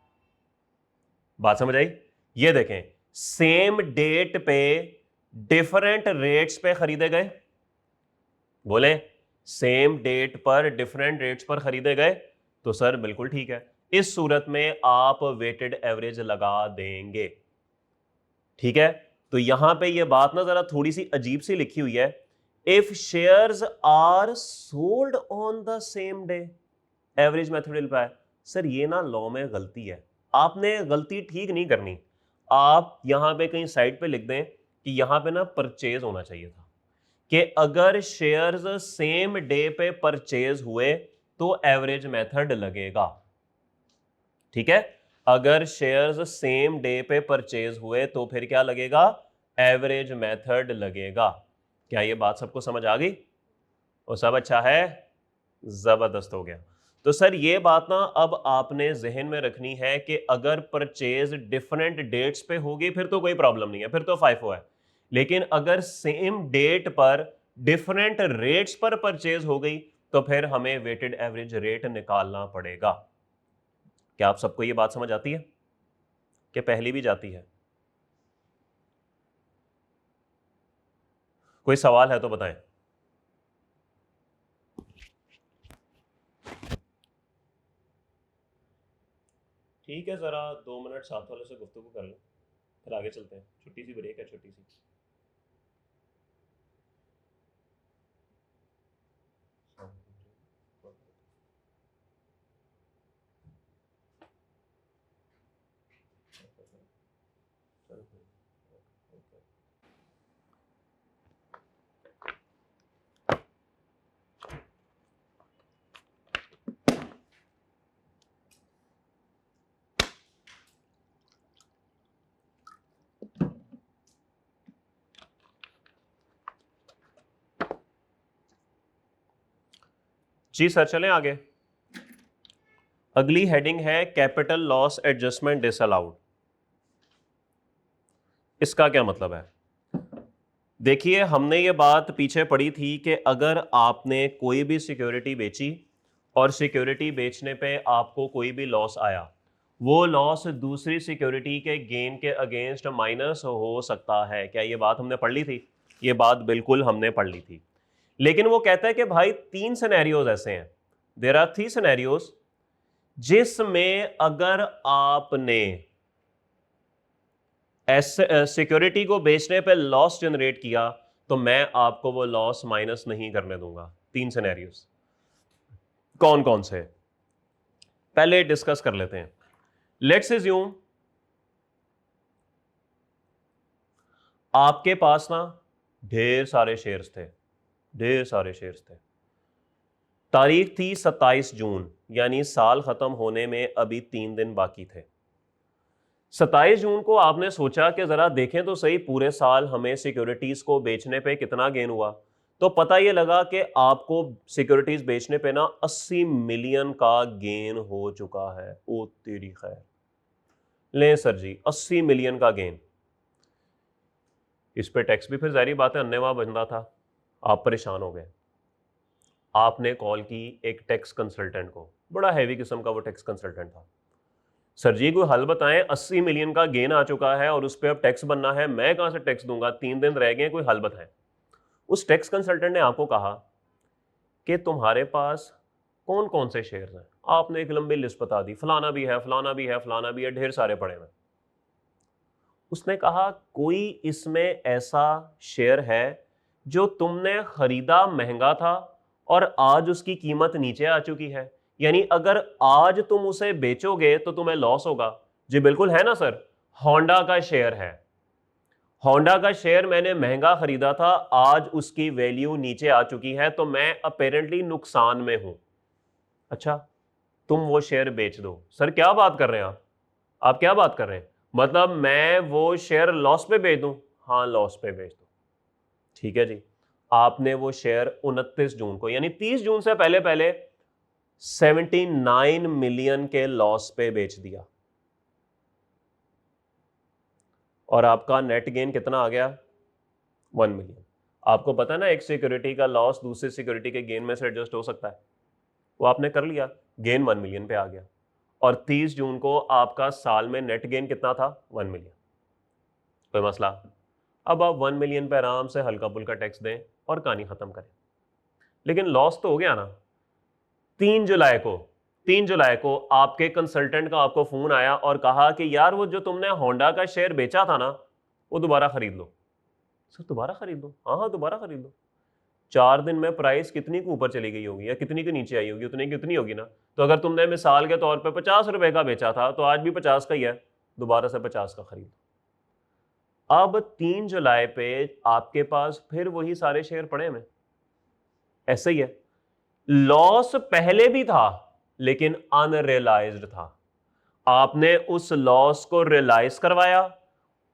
S1: बात समझ आई? ये देखें, सेम डेट पे डिफरेंट रेट्स पे खरीदे गए, बोले सेम डेट पर डिफरेंट रेट्स पर खरीदे गए, तो सर बिल्कुल ठीक है। इस सूरत में आप वेटेड एवरेज लगा देंगे। ठीक है, तो यहां पे ये बात ना जरा थोड़ी सी अजीब सी लिखी हुई है, if shares are sold on the same day average method will apply. Sir ये ना लॉ में गलती है, आपने गलती ठीक नहीं करनी। आप यहां पे कहीं साइड पे लिख दें कि यहां पे ना परचेज होना चाहिए था, कि अगर शेयर्स सेम डे पे परचेज हुए तो एवरेज मेथड लगेगा। ठीक है, अगर शेयर्स सेम डे पे परचेज हुए तो फिर क्या लगेगा, एवरेज मेथड लगेगा। क्या ये बात सबको समझ आ गई? और सब अच्छा है, जबरदस्त हो गया। तो सर ये बात ना अब आपने जहन में रखनी है कि अगर परचेज डिफरेंट डेट्स पे होगी फिर तो कोई प्रॉब्लम नहीं है, फिर तो फाइफो है। लेकिन अगर सेम डेट पर डिफरेंट रेट्स पर परचेज हो गई तो फिर हमें वेटेड एवरेज रेट निकालना पड़ेगा। क्या आप सबको ये बात समझ आती है कि पहली भी जाती है? कोई सवाल है तो बताएं। ठीक है, जरा 2 मिनट साथ वाले से गुफ्तगू कर लें, फिर आगे चलते हैं। छोटी सी ब्रेक है, छोटी सी। जी सर, चलें आगे। अगली हेडिंग है कैपिटल लॉस एडजस्टमेंट डिसअलाउड। इसका क्या मतलब है? देखिए, हमने ये बात पीछे पढ़ी थी कि अगर आपने कोई भी सिक्योरिटी बेची और सिक्योरिटी बेचने पे आपको कोई भी लॉस आया, वो लॉस दूसरी सिक्योरिटी के गेन के अगेंस्ट माइनस हो सकता है। क्या ये बात हमने पढ़ ली थी? ये बात बिल्कुल हमने पढ़ ली थी। लेकिन वो कहता है कि भाई 3 सिनेरियोज ऐसे हैं, देयर आर 3 सिनेरियोज, जिसमें अगर आपने सिक्योरिटी को बेचने पे लॉस जनरेट किया तो मैं आपको वो लॉस माइनस नहीं करने दूंगा। 3 सिनेरियोज कौन कौन से, पहले डिस्कस कर लेते हैं। लेट्स अज्यूम आपके पास ना ढेर सारे शेयर्स थे, ढेर सारे शेयर्स थे। तारीख थी 27 जून, यानी साल खत्म होने में अभी 3 दिन बाकी थे। 27 जून को आपने सोचा कि जरा देखें तो सही पूरे साल हमें सिक्योरिटीज को बेचने पे कितना गेन हुआ। तो पता ये लगा कि आपको सिक्योरिटीज बेचने पे ना 80 मिलियन का गेन हो चुका है। ओ तेरी खैर, ले सर जी 80 मिलियन का गेन। इस पे टैक्स भी फिर जारी बात है अन्नेवा बंदा था। आप परेशान हो गए, आपने कॉल की एक टैक्स कंसल्टेंट को, बड़ा हैवी किस्म का वो टैक्स कंसल्टेंट था। सर जी कोई हल बताएं, 80 मिलियन का गेन आ चुका है और उस पर अब टैक्स बनना है, मैं कहां से टैक्स दूंगा, 3 दिन रह गए, कोई हल बताएं। उस टैक्स कंसल्टेंट ने आपको कहा कि तुम्हारे पास कौन कौन से शेयर्स हैं। आपने एक लंबी लिस्ट बता दी, फलाना भी है, फलाना भी है, फलाना भी है, ढेर सारे पड़े हैं। उसने कहा कोई इसमें ऐसा शेयर है जो तुमने खरीदा महंगा था और आज उसकी कीमत नीचे आ चुकी है, यानी अगर आज तुम उसे बेचोगे तो तुम्हें लॉस होगा। जी बिल्कुल है ना सर, होंडा का शेयर है, होंडा का शेयर मैंने महंगा खरीदा था, आज उसकी वैल्यू नीचे आ चुकी है तो मैं अपेरेंटली नुकसान में हूं। अच्छा, तुम वो शेयर बेच दो। सर क्या बात कर रहे हैं आप क्या बात कर रहे हैं, मतलब मैं वो शेयर लॉस पे बेच दूं? हाँ लॉस पे बेच दो। ठीक है जी, आपने वो शेयर 29 जून को यानी 30 जून से पहले पहले 79 मिलियन के लॉस पे बेच दिया और आपका नेट गेन कितना आ गया, 1 मिलियन। आपको पता है ना एक सिक्योरिटी का लॉस दूसरी सिक्योरिटी के गेन में से एडजस्ट हो सकता है, वो आपने कर लिया, गेन 1 मिलियन पे आ गया। और 30 जून को आपका साल में नेट गेन कितना था, 1 मिलियन। कोई मसला? अब आप 1 मिलियन पे आराम से हल्का फुल्का टैक्स दें और कहानी खत्म करें। लेकिन लॉस तो हो गया ना। 3 जुलाई को 3 जुलाई को आपके कंसल्टेंट का आपको फोन आया और कहा कि यार वो जो तुमने होंडा का शेयर बेचा था ना, वो दोबारा खरीद लो। सर दोबारा खरीद लो? हाँ हाँ दोबारा खरीद लो। 4 दिन में प्राइस कितनी के ऊपर चली गई होगी या कितनी के नीचे आई होगी, उतनी कितनी होगी ना। तो अगर तुमने मिसाल के तौर पे 50 रुपए का बेचा था तो आज भी 50 का ही है, दोबारा से 50 का खरीद। अब 3 जुलाई पे आपके पास फिर वही सारे शेयर पड़े हैं। ऐसे ही है, लॉस पहले भी था लेकिन अनरियलाइज्ड था। आपने उस लॉस को रियलाइज करवाया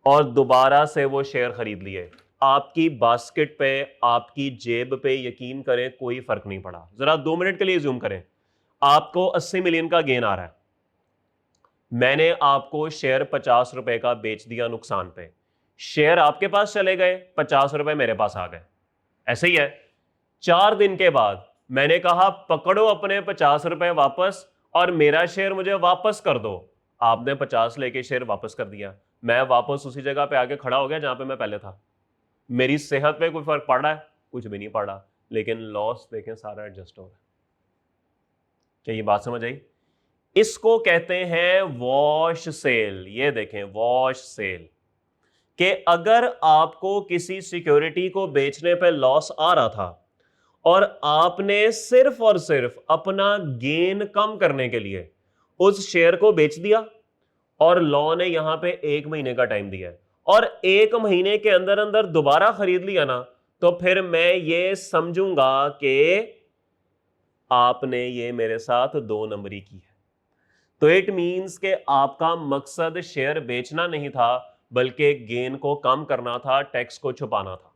S1: और दोबारा से वो शेयर खरीद लिए। आपकी बास्केट पे, आपकी जेब पे यकीन करें कोई फर्क नहीं पड़ा। जरा 2 मिनट के लिए जूम करें, आपको 80 मिलियन का गेन आ रहा है, मैंने आपको शेयर 50 रुपए का बेच दिया नुकसान पे, शेयर आपके पास चले गए, 50 रुपए मेरे पास आ गए। ऐसे ही है, 4 दिन के बाद मैंने कहा पकड़ो अपने 50 रुपए वापस और मेरा शेयर मुझे वापस कर दो। आपने 50 लेके शेयर वापस कर दिया, मैं वापस उसी जगह पे आके खड़ा हो गया जहां पे मैं पहले था। मेरी सेहत पे कोई फर्क पड़ रहा है? कुछ भी नहीं पड़ रहा, लेकिन लॉस देखें सारा एडजस्ट हो रहा है। क्या ये बात समझ आई? इसको कहते हैं वॉश सेल। ये देखें वॉश सेल, कि अगर आपको किसी सिक्योरिटी को बेचने पे लॉस आ रहा था और आपने सिर्फ और सिर्फ अपना गेन कम करने के लिए उस शेयर को बेच दिया और लॉ ने यहां पे 1 महीने का टाइम दिया है और 1 महीने के अंदर अंदर दोबारा खरीद लिया ना, तो फिर मैं ये समझूंगा कि आपने ये मेरे साथ 2 नंबरी की है। तो इट मींस कि आपका मकसद शेयर बेचना नहीं था बल्कि गेन को कम करना था, टैक्स को छुपाना था।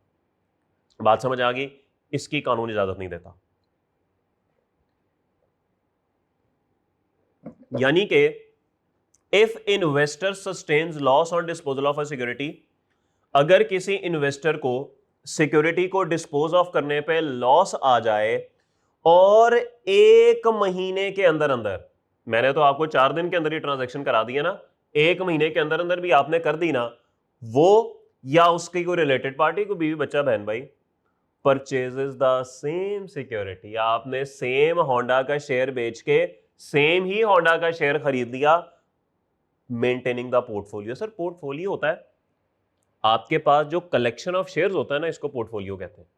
S1: बात समझ आ गई? इसकी कानून इजाजत नहीं देता। यानी कि if investor sustains loss on disposal of a security, अगर किसी इन्वेस्टर को सिक्योरिटी को डिस्पोज ऑफ करने पे लॉस आ जाए और 1 महीने के अंदर अंदर, मैंने तो आपको 4 दिन के अंदर ही ट्रांजैक्शन करा दिया ना, 1 महीने के अंदर अंदर भी आपने कर दी ना, वो या उसकी कोई रिलेटेड पार्टी, को बीवी बच्चा बहन भाई, परचेजेस द सेम सिक्योरिटी, आपने सेम होंडा का शेयर बेच के सेम ही होंडा का शेयर खरीद लिया, maintaining the portfolio. Sir portfolio होता है आपके पास जो कलेक्शन ऑफ शेयर्स होता है ना, इसको पोर्टफोलियो कहते हैं।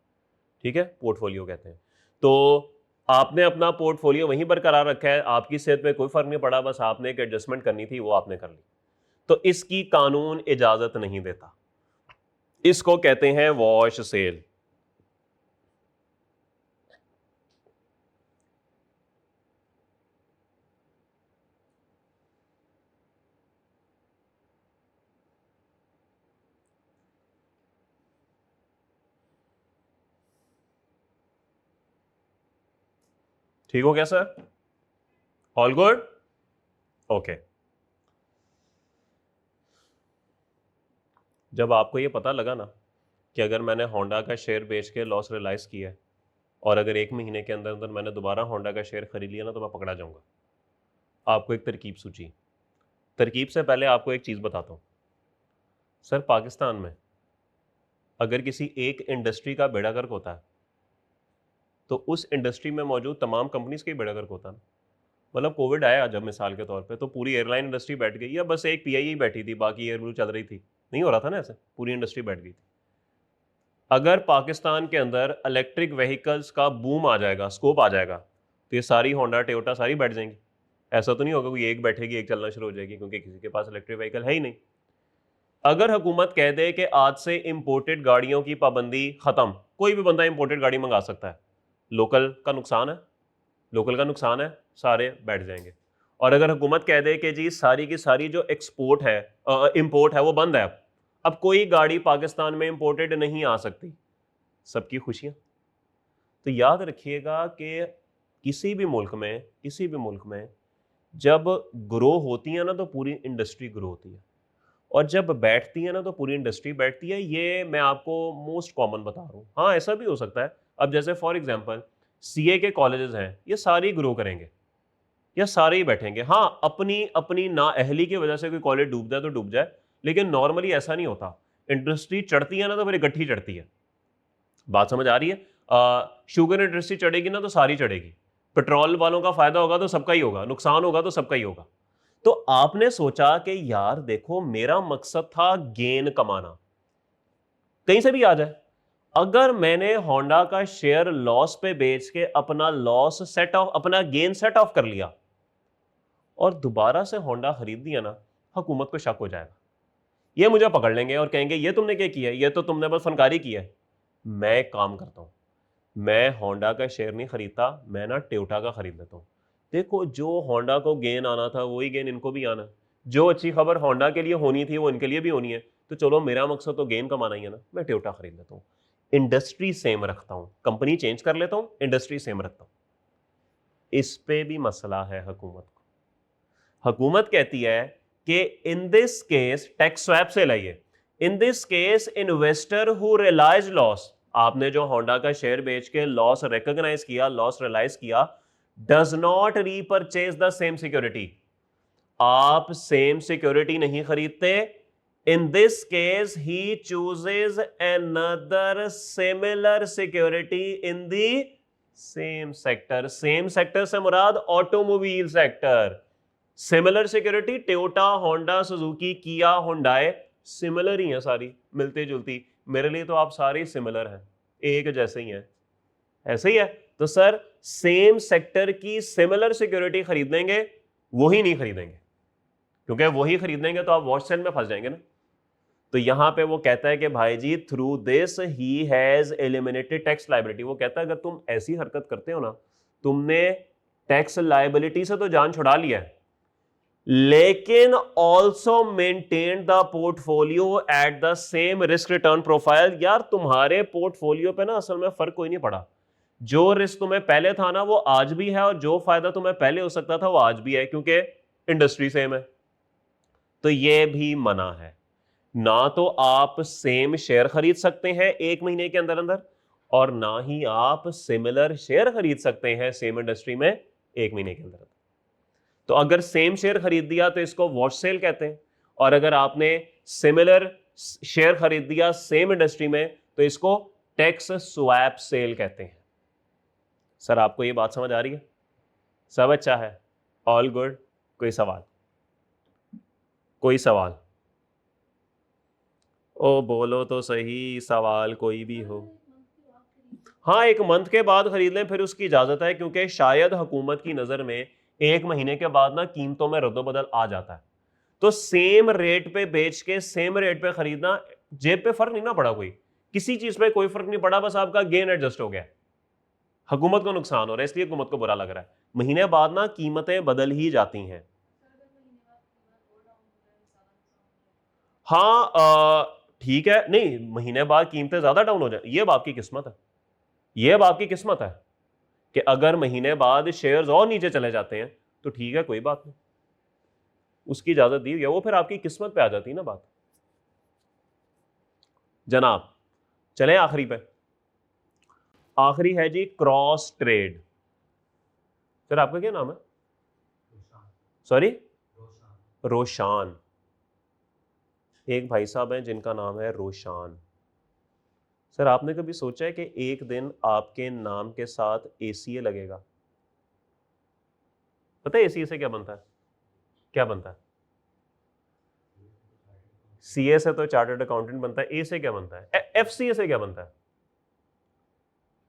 S1: ठीक है, पोर्टफोलियो कहते हैं। तो आपने अपना पोर्टफोलियो वहीं बरकरार रखा है, आपकी सेहत पे कोई फर्क नहीं पड़ा, बस आपने एक एडजस्टमेंट करनी थी, वो आपने कर ली। तो इसकी कानून इजाजत नहीं देता, इसको कहते हैं वॉश सेल। ठीक हो गया सर? All good? ओके। जब आपको ये पता लगा ना कि अगर मैंने होंडा का शेयर बेच के लॉस रियलाइज किया है और अगर 1 महीने के अंदर अंदर मैंने दोबारा होंडा का शेयर खरीद लिया ना, तो मैं पकड़ा जाऊंगा। आपको एक तरकीब सूझी। तरकीब से पहले आपको एक चीज बताता हूं। सर पाकिस्तान में अगर किसी एक इंडस्ट्री का बेड़ा गर्क होता है तो उस इंडस्ट्री में मौजूद तमाम कंपनीज का बेड़ा गर्क होता है। मतलब कोविड आया जब मिसाल के तौर पे, तो पूरी एयरलाइन इंडस्ट्री बैठ गई, या बस एक पीआई बैठी थी, बाकी एयर ब्लू चल रही थी, नहीं हो रहा था ना ऐसे, पूरी इंडस्ट्री बैठ गई थी। अगर पाकिस्तान के अंदर इलेक्ट्रिक व्हीकल्स का बूम आ जाएगा, स्कोप आ जाएगा, तो ये सारी होंडा टोयोटा सारी बैठ जाएंगी। ऐसा तो नहीं होगा कोई एक बैठेगी एक चलना शुरू हो जाएगी, क्योंकि किसी के पास इलेक्ट्रिक व्हीकल है ही नहीं। अगर हुकूमत कह दे कि आज से इंपोर्टेड गाड़ियों की पाबंदी खत्म, कोई भी बंदा इंपोर्टेड गाड़ी मंगा सकता है, लोकल का नुकसान है, लोकल का नुकसान है, सारे बैठ जाएंगे। और अगर हुकूमत कह दे कि जी सारी की सारी जो एक्सपोर्ट है, इंपोर्ट है, वो बंद है, अब कोई गाड़ी पाकिस्तान में इंपोर्टेड नहीं आ सकती, सबकी खुशियां। तो याद रखिएगा कि किसी भी मुल्क में जब ग्रो होती है ना तो पूरी इंडस्ट्री ग्रो होती है, और जब बैठती है ना तो पूरी इंडस्ट्री बैठती है। ये मैं आपको मोस्ट कॉमन बता रहा हूँ। हाँ ऐसा भी हो सकता है, अब जैसे फॉर एग्जांपल सीए के कॉलेजेस हैं, ये सारे ग्रो करेंगे या सारे ही बैठेंगे। हाँ अपनी अपनी नाअहली की वजह से कोई कॉलेज डूब जाए तो डूब जाए, लेकिन नॉर्मली ऐसा नहीं होता। इंडस्ट्री चढ़ती है ना तो फिर इकट्ठी चढ़ती है। बात समझ आ रही है? शुगर इंडस्ट्री चढ़ेगी ना तो सारी चढ़ेगी, पेट्रोल वालों का फायदा होगा तो सबका ही होगा, नुकसान होगा तो सबका ही होगा। तो आपने सोचा कि यार देखो मेरा मकसद था गेन कमाना, कहीं से भी आ जाए। अगर मैंने होंडा का शेयर लॉस पे बेच के अपना लॉस सेट ऑफ, अपना गेन सेट ऑफ कर लिया और दोबारा से होंडा खरीद दिया ना, हुकूमत को शक हो जाएगा, ये मुझे पकड़ लेंगे और कहेंगे ये तुमने क्या किया है, ये तो तुमने बस फनकारी किया है। मैं एक काम करता हूं, मैं होंडा का शेयर नहीं खरीदता, मैं ना टोयोटा का खरीद लेता हूं। देखो जो होंडा को गेन आना था वही गेन इनको भी आना है। जो अच्छी खबर होंडा के लिए होनी थी वो इनके लिए भी होनी है। तो चलो मेरा मकसद तो गेन कमाना ही है ना, मैं टोयोटा खरीद लेता हूं। इंडस्ट्री सेम रखता हूं, कंपनी चेंज कर लेता हूं, इंडस्ट्री सेम रखता हूं। इस पे भी मसला है हुकूमत को। हुकूमत कहती है कि in this case tax swap से लाइए, in this case investor who realise loss, आपने जो होंडा का शेयर बेच के लॉस रिकॉग्नाइज किया, लॉस रियलाइज किया, does not repurchase the same security. आप सेम सिक्योरिटी नहीं खरीदते। In this case he chooses another similar security in the same sector. Same sector से मुराद automobile sector. Similar security Toyota, Honda, Suzuki, Kia, Hyundai similar ही है, सारी मिलती जुलती। मेरे लिए तो आप सारे सिमिलर हैं, एक जैसे ही हैं, ऐसे ही है। तो सर सेम सेक्टर की सिमिलर सिक्योरिटी खरीदेंगे, वही नहीं खरीदेंगे, क्योंकि वही खरीदेंगे तो आप वॉच सेल में फंस जाएंगे ना। तो यहां पे वो कहता है कि भाई जी through this he has eliminated tax liability. वो कहता है अगर तुम ऐसी हरकत करते हो ना, तुमने टैक्स लायबिलिटी से तो जान छुड़ा लिया है, लेकिन also maintain the portfolio at the same risk return profile. यार तुम्हारे पोर्टफोलियो पे ना असल में फर्क कोई नहीं पड़ा। जो रिस्क तुम्हें पहले था ना वो आज भी है, और जो फायदा तुम्हें पहले हो सकता था वो आज भी है, क्योंकि इंडस्ट्री सेम है। तो ये भी मना है। ना तो आप सेम शेयर खरीद सकते हैं एक महीने के अंदर अंदर, और ना ही आप सिमिलर शेयर खरीद सकते हैं सेम इंडस्ट्री में एक महीने के अंदर। तो अगर सेम शेयर खरीद दिया तो इसको वॉच सेल कहते हैं, और अगर आपने सिमिलर शेयर खरीद दिया सेम इंडस्ट्री में तो इसको टैक्स स्वैप सेल कहते हैं। सर आपको ये बात समझ आ रही है? सब अच्छा है, ऑल गुड? कोई सवाल? कोई सवाल? ओ बोलो तो सही, सवाल कोई भी हो। हाँ, एक मंथ के बाद खरीद लें फिर उसकी इजाजत है, क्योंकि शायद हुकूमत की नजर में एक महीने के बाद ना कीमतों में रद्दोबदल आ जाता है। तो सेम रेट पे बेच के सेम रेट पे खरीदना, जेब पे फर्क नहीं ना पड़ा, कोई किसी चीज पे कोई फर्क नहीं पड़ा, बस आपका गेन एडजस्ट हो गया, हुकूमत को नुकसान हो रहा है, इसलिए हुकूमत को बुरा लग रहा है। महीने बाद ना कीमतें बदल ही जाती हैं। हाँ ठीक है, नहीं महीने बाद कीमतें ज्यादा डाउन हो जाए, ये अब आपकी किस्मत है, ये अब आपकी किस्मत है कि अगर महीने बाद शेयर्स और नीचे चले जाते हैं तो ठीक है, कोई बात नहीं, उसकी इजाजत दी हुई है, वो फिर आपकी किस्मत पे आ जाती है ना बात। जनाब चले आखिरी पे, आखिरी है जी क्रॉस ट्रेड। सर आपका क्या नाम है? सॉरी, रोशान। एक भाई साहब हैं जिनका नाम है रोशान। सर आपने कभी सोचा है कि एक दिन आपके नाम के साथ एसीए लगेगा? पता है एसीए से क्या बनता है? क्या बनता है? सीए से तो चार्टर्ड अकाउंटेंट बनता है, ए से क्या बनता है? एफसीए से क्या बनता है?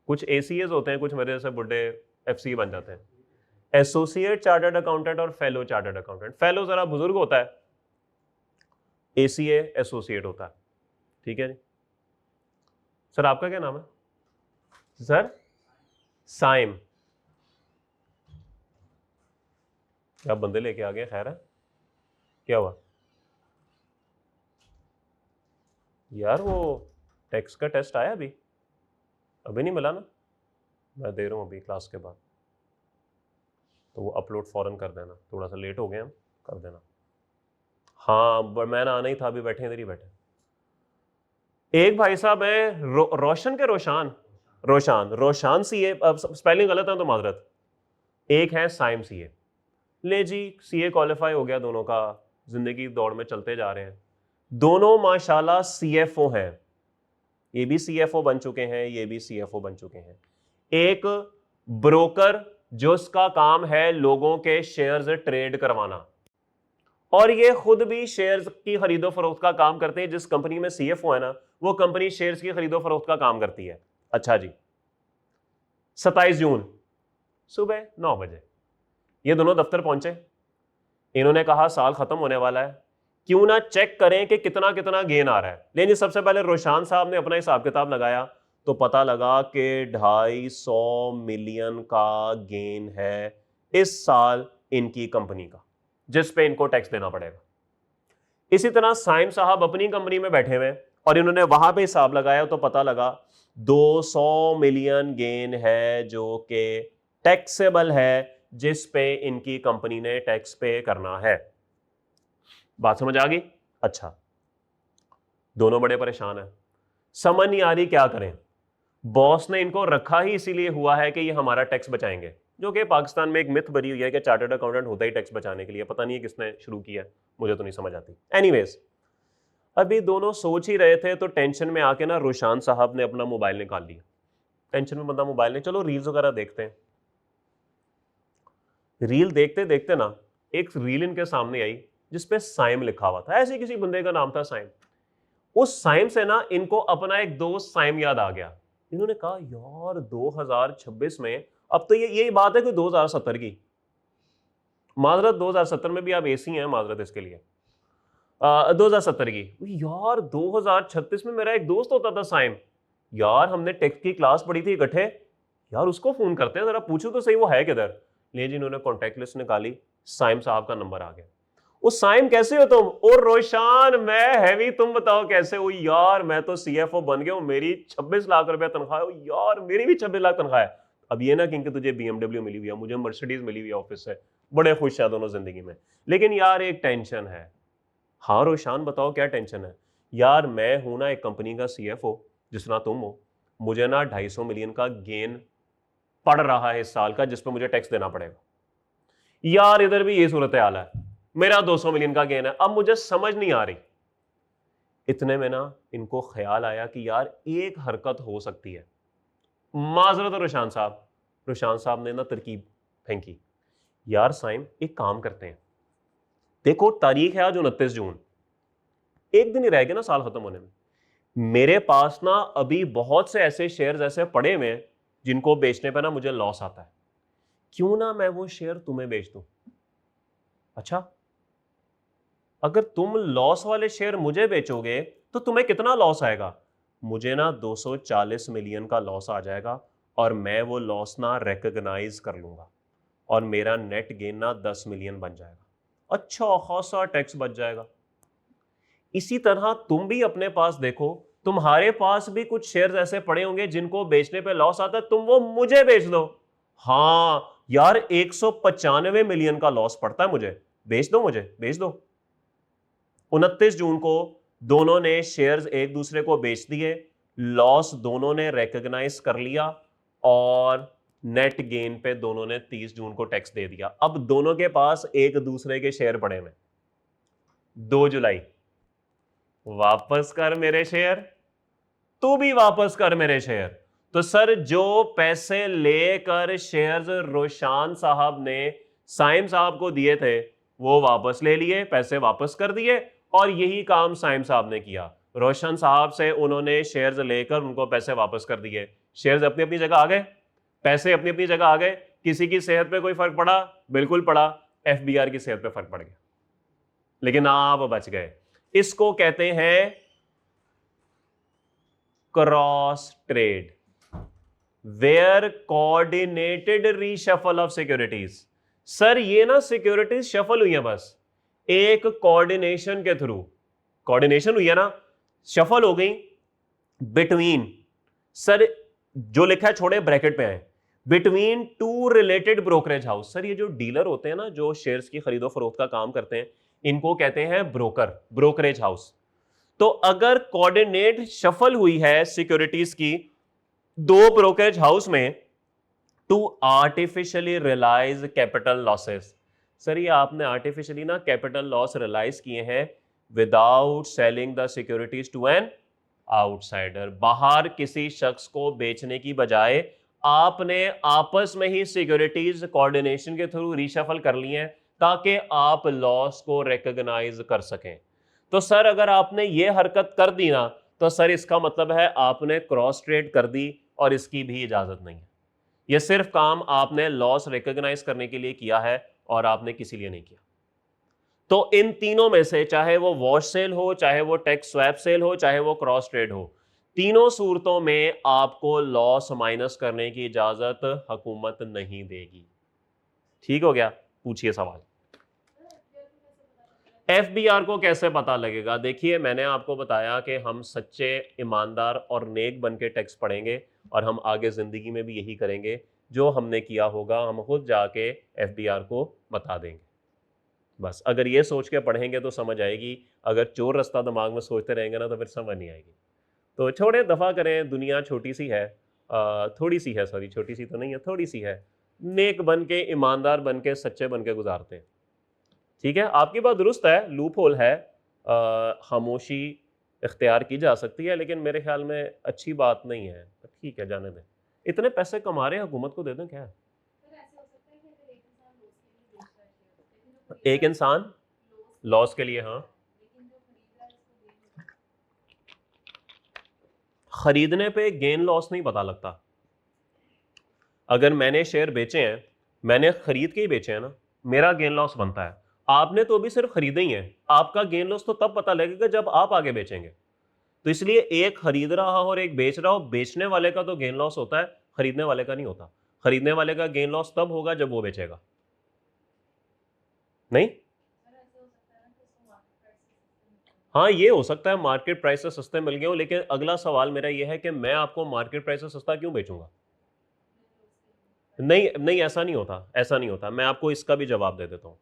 S1: कुछ एसीएस होते हैं, कुछ मेरे जैसे बुढ़े एफसीए बन जाते हैं। एसोसिएट चार्टर्ड अकाउंटेंट और फेलो चार्टर्ड अकाउंटेंट। फेलो जरा बुजुर्ग होता है, एसीए एसोसिएट होता है, ठीक है जी। सर आपका क्या नाम है? सर साइम। क्या बंदे लेके आ गए, खैर है? क्या हुआ यार? वो टैक्स का टेस्ट आया अभी? अभी नहीं मिला ना? मैं दे रहा हूँ अभी क्लास के बाद, तो वो अपलोड फौरन कर देना, थोड़ा सा लेट हो गए हम, कर देना। हाँ मैंने आना ही था, अभी बैठे इधर ही बैठे। एक भाई साहब है रोशन के रोशान, रोशान, रोशान सीए, स्पेलिंग गलत है तो माजरत। एक है साइम सीए। ले जी सीए क्वालिफाई हो गया, दोनों का जिंदगी दौड़ में चलते जा रहे हैं, दोनों माशाल्लाह सीएफओ हैं। ये भी सीएफओ बन चुके हैं, ये भी सीएफओ बन चुके हैं। एक ब्रोकर जिसका काम है लोगों के शेयर्स ट्रेड करवाना, और ये खुद भी शेयर्स की खरीदो फरोख्त का काम करते हैं। जिस कंपनी में सीएफओ है ना, वो कंपनी शेयर्स की खरीदो फरोख्त का काम करती है। अच्छा जी, 27 जून सुबह 9 बजे ये दोनों दफ्तर पहुंचे। इन्होंने कहा साल खत्म होने वाला है, क्यों ना चेक करें कि कितना कितना गेन आ रहा है। लेकिन सबसे पहले रोशान साहब ने अपना हिसाब किताब लगाया तो पता लगा कि 250 मिलियन का गेन है इस साल इनकी कंपनी का, जिस पे इनको टैक्स देना पड़ेगा। इसी तरह साइम साहब अपनी कंपनी में बैठे हुए और इन्होंने वहां पे हिसाब लगाया तो पता लगा 200 मिलियन गेन है जो कि टैक्सेबल है, जिस पे इनकी कंपनी ने टैक्स पे करना है। बात समझ आ गई? अच्छा, दोनों बड़े परेशान हैं, समझ नहीं आ रही क्या करें। बॉस ने इनको रखा ही इसीलिए हुआ है कि ये हमारा टैक्स बचाएंगे, जो कि पाकिस्तान में एक मिथ भरी हुई है कि चार्टर्ड अकाउंटेंट होता ही टैक्स बचाने के लिए। पता नहीं है किसने शुरू किया, मुझे तो नहीं समझ आती। एनीवेज, अभी दोनों सोच ही रहे थे तो टेंशन में आके ना रोशान साहब ने अपना मोबाइल निकाल लिया। टेंशन में बंदा मोबाइल ने, चलो रील्स वगैरह देखते हैं। रील देखते देखते ना एक रील इनके सामने आई जिसपे साइम लिखा हुआ था। ऐसे किसी बंदे का नाम था साइम। उस साइम से ना इनको अपना एक दोस्त साइम याद आ गया। इन्होंने कहा यार 2026 में, अब तो ये बात है कि 2070 की, माजरत 2070 में भी आप एसी हैं, माजरत इसके लिए 2070 की। यार 2036 में मेरा एक दोस्त होता था साइम, यार हमने टेक्स्ट की क्लास पढ़ी थी इकट्ठे, यार उसको फोन करते हैं, जरा पूछो तो सही वो है किधर। ले जी, इन्होंने कॉन्टैक्ट लिस्ट निकाली, साइम साहब का नंबर आ गया। वो साइम कैसे हो तुम? और रोशान मैं हैवी, तुम बताओ कैसे हो? यार मैं तो सीएफओ बन गया हूं, मेरी 26 लाख रुपया तनख्वाह है। यार मेरी भी 26 लाख तनख्वाह है। अब ये ना कि तुझे बीएमडब्ल्यू मिली हुई है, मुझे मर्सिडीज मिली हुई है ऑफिस से, बड़े खुश है दोनों जिंदगी में, लेकिन यार एक टेंशन है। हाँ रोशान बताओ क्या टेंशन है? यार मैं हूं ना एक कंपनी का सीएफओ जिस तरह तुम हो, मुझे ना 250 मिलियन का गेन पड़ रहा है इस साल का, जिस पर मुझे टैक्स देना पड़ेगा। यार इधर भी ये सूरत हाल है, मेरा 200 मिलियन का गेन है, अब मुझे समझ नहीं आ रही। इतने में ना इनको ख्याल आया कि यार एक हरकत हो सकती है। माजरत रोशान साहब, रोशान साहब ने ना तरकीब फेंकी। यार साइम एक काम करते हैं, देखो तारीख है आज 29 जून, एक दिन ही रह गया ना साल खत्म होने में। मेरे पास ना अभी बहुत से ऐसे शेयर्स ऐसे पड़े हुए हैं जिनको बेचने पे ना मुझे लॉस आता है, क्यों ना मैं वो शेयर तुम्हें बेच दूं? अच्छा, अगर तुम लॉस वाले शेयर मुझे बेचोगे तो तुम्हें कितना लॉस आएगा? मुझे ना 240 मिलियन का लॉस आ जाएगा और मैं वो लॉस ना रिकॉग्नाइज कर लूंगा और मेरा नेट गेन ना 10 मिलियन बन जाएगा। अच्छा खासा टैक्स बच जाएगा। इसी तरह तुम भी अपने पास देखो, तुम्हारे पास भी कुछ शेयर्स ऐसे पड़े होंगे जिनको बेचने पे लॉस आता है, तुम वो मुझे बेच दो। हाँ यार 195 मिलियन का लॉस पड़ता है मुझे, बेच दो, मुझे बेच दो। 29 जून को दोनों ने शेयर्स एक दूसरे को बेच दिए, लॉस दोनों ने रिकॉग्नाइज कर लिया और नेट गेन पे दोनों ने 30 जून को टैक्स दे दिया। अब दोनों के पास एक दूसरे के शेयर पड़े हुए। 2 जुलाई वापस कर मेरे शेयर, तू भी वापस कर मेरे शेयर। तो सर जो पैसे लेकर शेयर्स रोशान साहब ने साइम साहब को दिए थे वो वापस ले लिए, पैसे वापस कर दिए, और यही काम साइम साहब ने किया। रोशन साहब से उन्होंने शेयर्स लेकर उनको पैसे वापस कर दिए। शेयर्स अपनी अपनी जगह आ गए, पैसे अपनी अपनी जगह आ गए। किसी की सेहत पे कोई फर्क पड़ा? बिल्कुल पड़ा, एफबीआर की सेहत पे फर्क पड़ गया, लेकिन आप बच गए। इसको कहते हैं cross trade, where coordinated reshuffle of securities. Sir ये ना सिक्योरिटीज शफल हुई है बस एक कोऑर्डिनेशन के थ्रू, कोऑर्डिनेशन हुई है ना, शफल हो गई बिटवीन, सर जो लिखा है छोड़े ब्रैकेट पे आए, between two related brokerage house. Sir ये जो डीलर होते हैं ना, जो शेयर्स की खरीदो फरोख्त का काम करते हैं, इनको कहते हैं ब्रोकर, ब्रोकरेज हाउस। तो अगर कोऑर्डिनेट शफल हुई है सिक्योरिटीज की दो ब्रोकरेज हाउस में to artificially realise capital losses. Sir ये आपने आर्टिफिशियली ना कैपिटल लॉस रियलाइज किए हैं without selling the securities to an outsider. बाहर किसी शख्स को बेचने की बजाय आपने आपस में ही सिक्योरिटीज कोऑर्डिनेशन के थ्रू रीशफल कर ली हैं ताकि आप लॉस को रिकॉग्नाइज कर सकें। तो सर अगर आपने ये हरकत कर दी ना, तो सर इसका मतलब है आपने क्रॉस ट्रेड कर दी और इसकी भी इजाजत नहीं है। ये सिर्फ काम आपने लॉस रिकॉग्नाइज करने के लिए किया है और आपने किसी लिए नहीं किया। तो इन तीनों में से चाहे वो वॉश सेल हो, चाहे वो टैक्स स्वैप सेल हो, चाहे वो क्रॉस ट्रेड हो, तीनों सूरतों में आपको लॉस माइनस करने की इजाजत हुकूमत नहीं देगी। ठीक हो गया? पूछिए सवाल। एफबीआर को कैसे पता लगेगा? देखिए मैंने आपको बताया कि हम सच्चे, ईमानदार और नेक बन के टैक्स पढ़ेंगे और हम आगे जिंदगी में भी यही करेंगे। जो हमने किया होगा हम खुद जाके एफबीआर को बता देंगे। बस अगर ये सोच के पढ़ेंगे तो समझ आएगी, अगर चोर रास्ता दिमाग में सोचते रहेंगे ना तो फिर समझ नहीं आएगी। तो छोड़े, दफा करें, दुनिया छोटी सी है, थोड़ी सी है, सॉरी छोटी सी तो नहीं है, थोड़ी सी है। नेक बन के, ईमानदार बन के, सच्चे बन के गुजारते हैं। ठीक है, आपकी बात दुरुस्त है, लूप होल है, खामोशी इख्तियार की जा सकती है, लेकिन मेरे ख्याल में अच्छी बात नहीं है। ठीक है, जाने दें। इतने पैसे कमा रहे हैं, हुकूमत को दे दें क्या है? एक इंसान लॉस के लिए, हाँ, खरीदने पे गेन लॉस नहीं पता लगता। अगर मैंने शेयर बेचे हैं, मैंने खरीद के ही बेचे हैं ना, मेरा गेन लॉस बनता है। आपने तो अभी सिर्फ खरीदे ही हैं, आपका गेन लॉस तो तब पता लगेगा जब आप आगे बेचेंगे। तो इसलिए एक खरीद रहा हो और एक बेच रहा हो, बेचने वाले का तो गेन लॉस होता है, खरीदने वाले का नहीं होता। खरीदने वाले का गेन लॉस तब होगा जब वो बेचेगा। नहीं, हाँ ये हो सकता है मार्केट प्राइस से सस्ते मिल गए हो, लेकिन अगला सवाल मेरा ये है कि मैं आपको मार्केट प्राइस से सस्ता क्यों बेचूंगा? नहीं नहीं, ऐसा नहीं होता, ऐसा नहीं होता। मैं आपको इसका भी जवाब दे देता हूँ।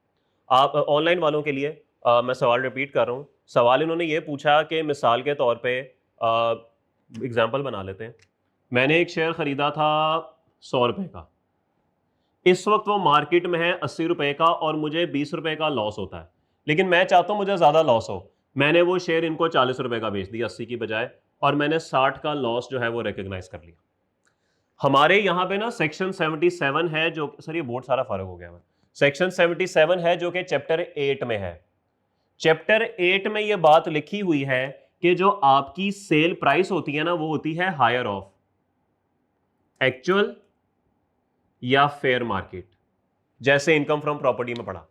S1: आप ऑनलाइन वालों के लिए मैं सवाल रिपीट कर रहा हूँ। सवाल इन्होंने ये पूछा कि मिसाल के तौर पे एग्जांपल बना लेते हैं। मैंने एक शेयर खरीदा था 100 रुपए का, इस वक्त वो मार्केट में है 80 रुपए का और मुझे 20 रुपए का लॉस होता है, लेकिन मैं चाहता हूँ मुझे ज़्यादा लॉस हो। मैंने वो शेयर इनको 40 रुपए का बेच दिया 80 की बजाय, और मैंने 60 का लॉस जो है वो रिकग्नाइज कर लिया। हमारे यहाँ पे ना सेक्शन 77 है, जो सर ये बोर्ड सारा फर्क हो गया है। सेक्शन 77 है जो कि चैप्टर 8 में है। चैप्टर 8 में ये बात लिखी हुई है कि जो आपकी सेल प्राइस होती है ना, वो होती है हायर ऑफ एक्चुअल या फेयर मार्केट, जैसे इनकम फ्रॉम प्रॉपर्टी में पढ़ा।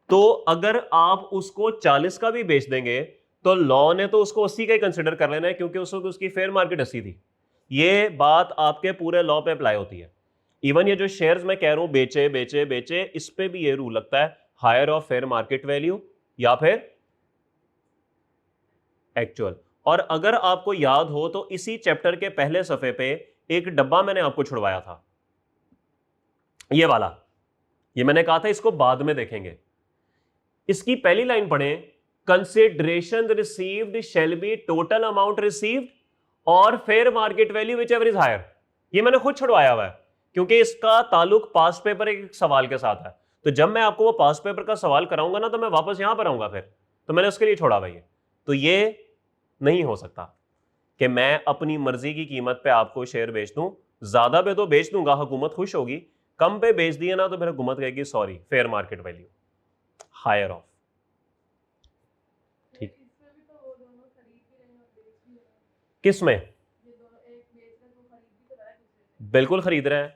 S1: तो अगर आप उसको 40 का भी बेच देंगे तो लॉ ने तो उसको 80 का ही कंसिडर कर लेना है, क्योंकि उस वक्त उसकी फेयर मार्केट 80 थी। ये बात आपके पूरे लॉ पे अप्लाई होती है। इवन ये जो शेयर्स मैं कह रहा हूं बेचे बेचे बेचे, इस पे भी ये रूल लगता है, higher of fair market value या फिर एक्चुअल। और अगर आपको याद हो तो इसी चैप्टर के पहले सफे पे एक डब्बा मैंने आपको छुड़वाया था, ये वाला। ये मैंने कहा था इसको बाद में देखेंगे। इसकी पहली लाइन पढ़ें, consideration received shall be total amount received और fair market value whichever is higher. ये मैंने खुद छुड़वाया हुआ है क्योंकि इसका ताल्लुक पास्ट पेपर एक सवाल के साथ है। तो जब मैं आपको वो पास्ट पेपर का सवाल कराऊंगा ना, तो मैं वापस यहां पर आऊंगा फिर, तो मैंने उसके लिए छोड़ा भाई। तो ये नहीं हो सकता कि मैं अपनी मर्जी की कीमत पे आपको शेयर बेच दूं। ज्यादा पे तो बेच दूंगा, हुकूमत खुश होगी। कम पे बेच दिए ना तो फिर हुकूमत कहेगी sorry, fair market value higher of. ठीक, किस में? बिल्कुल खरीद रहे हैं।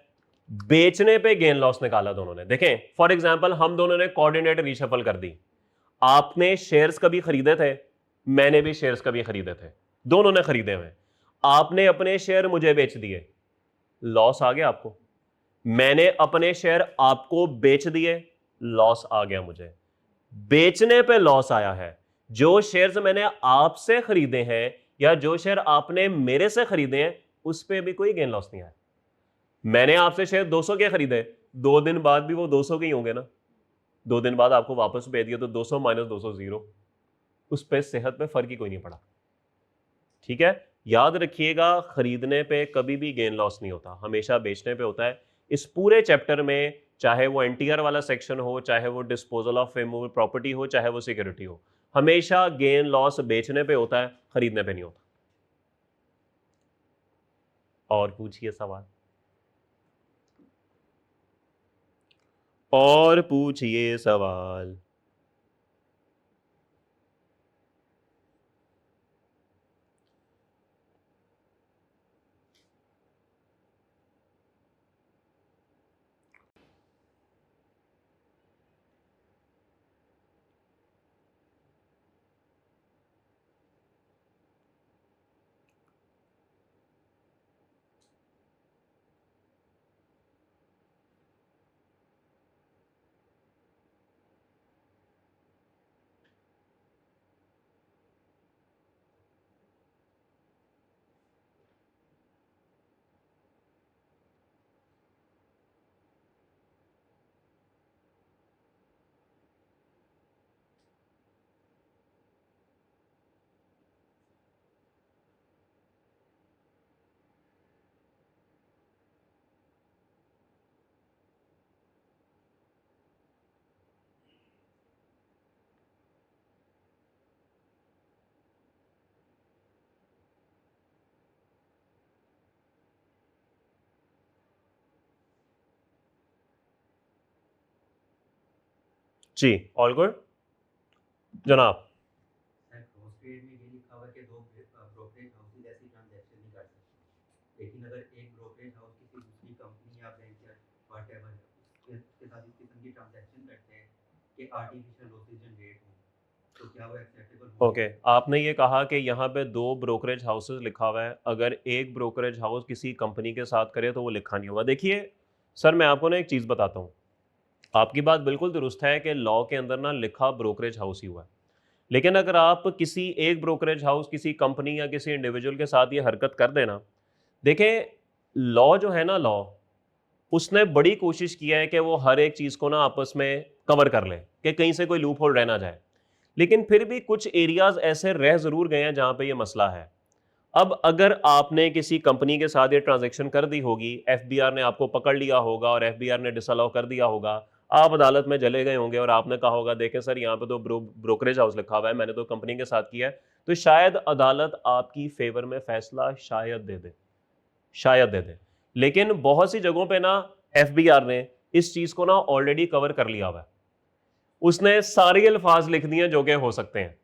S1: बेचने पे गेन लॉस निकाला दोनों ने। देखें फॉर एग्जांपल, हम दोनों ने कोऑर्डिनेट रीशफल कर दी। आपने शेयर्स कभी खरीदे थे, मैंने भी शेयर्स कभी खरीदे थे, दोनों ने खरीदे हुए। आपने अपने शेयर मुझे बेच दिए, लॉस आ गया आपको। मैंने अपने शेयर आपको बेच दिए, लॉस आ गया मुझे। बेचने पे लॉस आया है। जो शेयर्स मैंने आपसे खरीदे हैं या जो शेयर आपने मेरे से खरीदे हैं, उस पे भी कोई गेन लॉस नहीं आया। मैंने आपसे शेयर 200 के खरीदे, 2 दिन बाद भी वो 200 के ही होंगे ना। 2 दिन बाद आपको वापस भेज दिया तो 200 माइनस 200 जीरो। उस पे सेहत पे फर्क ही कोई नहीं पड़ा। ठीक है, याद रखिएगा, खरीदने पे कभी भी गेन लॉस नहीं होता, हमेशा बेचने पे होता है। इस पूरे चैप्टर में चाहे वो एनटीआर वाला सेक्शन हो, चाहे वो डिस्पोजल ऑफ रिमूवेबल प्रॉपर्टी हो, चाहे वो सिक्योरिटी हो, हमेशा गेन लॉस बेचने पे होता है, खरीदने पे नहीं होता। और पूछिए सवाल। और पूछिए सवाल। जी, ऑल गुड जनाब।
S2: सर क्रॉस ट्रेड में ये लिखा हुआ है कि दो ब्रोकरेज हाउसेज ऐसी ट्रांजैक्शन नहीं कर सकते, लेकिन अगर एक ब्रोकरेज हाउस किसी दूसरी कंपनी या बैंक या व्हाटएवर उसके साथ इस किस्म की ट्रांजैक्शन करते हैं कि आर्टिफिशियल लॉसेज जनरेट हों, तो क्या वो एक्सेप्टेबल होंगे?
S1: ओके, आपने ये कहा कि यहाँ पे दो ब्रोकरेज हाउसेस लिखा हुआ है, अगर एक ब्रोकरेज हाउस किसी कंपनी के साथ करे तो वो लिखा नहीं होगा। देखिए सर, मैं आपको ना एक चीज़ बताता हूँ। आपकी बात बिल्कुल दुरुस्त है कि लॉ के अंदर ना लिखा ब्रोकरेज हाउस ही हुआ है, लेकिन अगर आप किसी एक ब्रोकरेज हाउस, किसी कंपनी या किसी इंडिविजुअल के साथ ये हरकत कर देना, देखें, लॉ जो है ना, लॉ उसने बड़ी कोशिश की है कि वो हर एक चीज़ को ना आपस में कवर कर ले कि कहीं से कोई लूप होल रह ना जाए, लेकिन फिर भी कुछ एरियाज ऐसे रह ज़रूर गए हैं जहां पे ये मसला है। अब अगर आपने किसी कंपनी के साथ ये ट्रांजैक्शन कर दी होगी, एफबीआर ने आपको पकड़ लिया होगा और एफबीआर ने डिसअलाउ कर दिया होगा, आप अदालत में चले गए होंगे और आपने कहा होगा देखें सर, यहाँ पे तो ब्रोकरेज हाउस लिखा हुआ है, मैंने तो कंपनी के साथ किया है, तो शायद अदालत आपकी फेवर में फैसला शायद दे दे, शायद दे दे। लेकिन बहुत सी जगहों पे ना एफबीआर ने इस चीज को ना ऑलरेडी कवर कर लिया हुआ है, उसने सारे अल्फाज लिख दिए जो कि हो सकते हैं।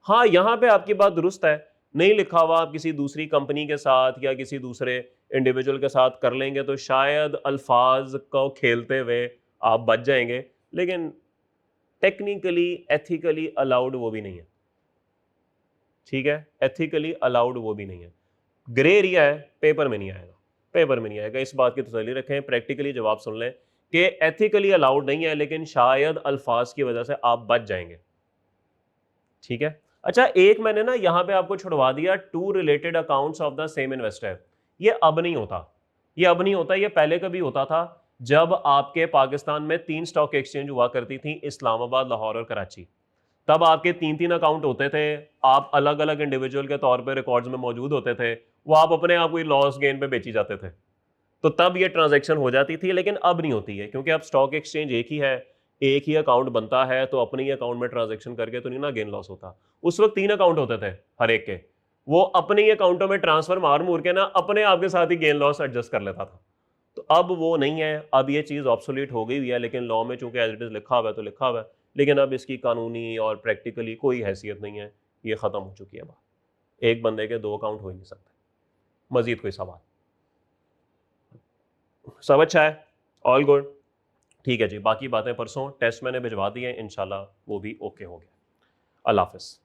S1: हाँ, यहां पे आपकी बात दुरुस्त है, नहीं लिखा हुआ आप किसी दूसरी कंपनी के साथ या किसी दूसरे इंडिविजुअल के साथ कर लेंगे तो शायद अल्फाज को खेलते हुए आप बच जाएंगे, लेकिन टेक्निकली एथिकली अलाउड वो भी नहीं है। ठीक है, एथिकली अलाउड वो भी नहीं है, ग्रे एरिया है, पेपर में नहीं आएगा, पेपर में नहीं आएगा, इस बात की तसल्ली रखें। प्रैक्टिकली जवाब सुन लें कि एथिकली अलाउड नहीं है, लेकिन शायद अल्फाज की वजह से आप बच जाएंगे। ठीक है, अच्छा, एक मैंने ना यहां पे आपको छुड़वा दिया, two related accounts of the same investor. ये अब नहीं होता, ये अब नहीं होता, ये पहले कभी होता था जब आपके पाकिस्तान में 3 स्टॉक एक्सचेंज हुआ करती थी, इस्लामाबाद, लाहौर और कराची। तब आपके 3-3 अकाउंट होते थे, आप अलग अलग इंडिविजुअल के तौर पे रिकॉर्ड्स में मौजूद होते थे, वो आप अपने आप को लॉस गेन पे बेची जाते थे, तो तब ये ट्रांजैक्शन हो जाती थी। लेकिन अब नहीं होती है, क्योंकि अब स्टॉक एक्सचेंज एक ही है, एक ही अकाउंट बनता है, तो अपने ही अकाउंट में ट्रांजैक्शन करके तो नहीं ना गेन लॉस होता। उस वक्त 3 अकाउंट होते थे हर एक के, वो अपने ही अकाउंटों में ट्रांसफर मार मूर के ना अपने आप के साथ ही गेन लॉस एडजस्ट कर लेता था। तो अब वो नहीं है, अब ये चीज़ ऑब्सोलीट हो गई हुई है, लेकिन लॉ में चूंकि एज इट इज़ लिखा हुआ है तो लिखा हुआ है, लेकिन अब इसकी कानूनी और प्रैक्टिकली कोई हैसियत नहीं है, ये ख़त्म हो चुकी है बात। एक बंदे के 2 अकाउंट हो ही नहीं सकते। मजीद कोई सवाल? सब अच्छा है, ऑल गुड, ठीक है जी। बाकी बातें परसों टेस्ट मैंने भिजवा दिए, इंशाल्लाह वो भी ओके हो गया। अल्लाह हाफिज़।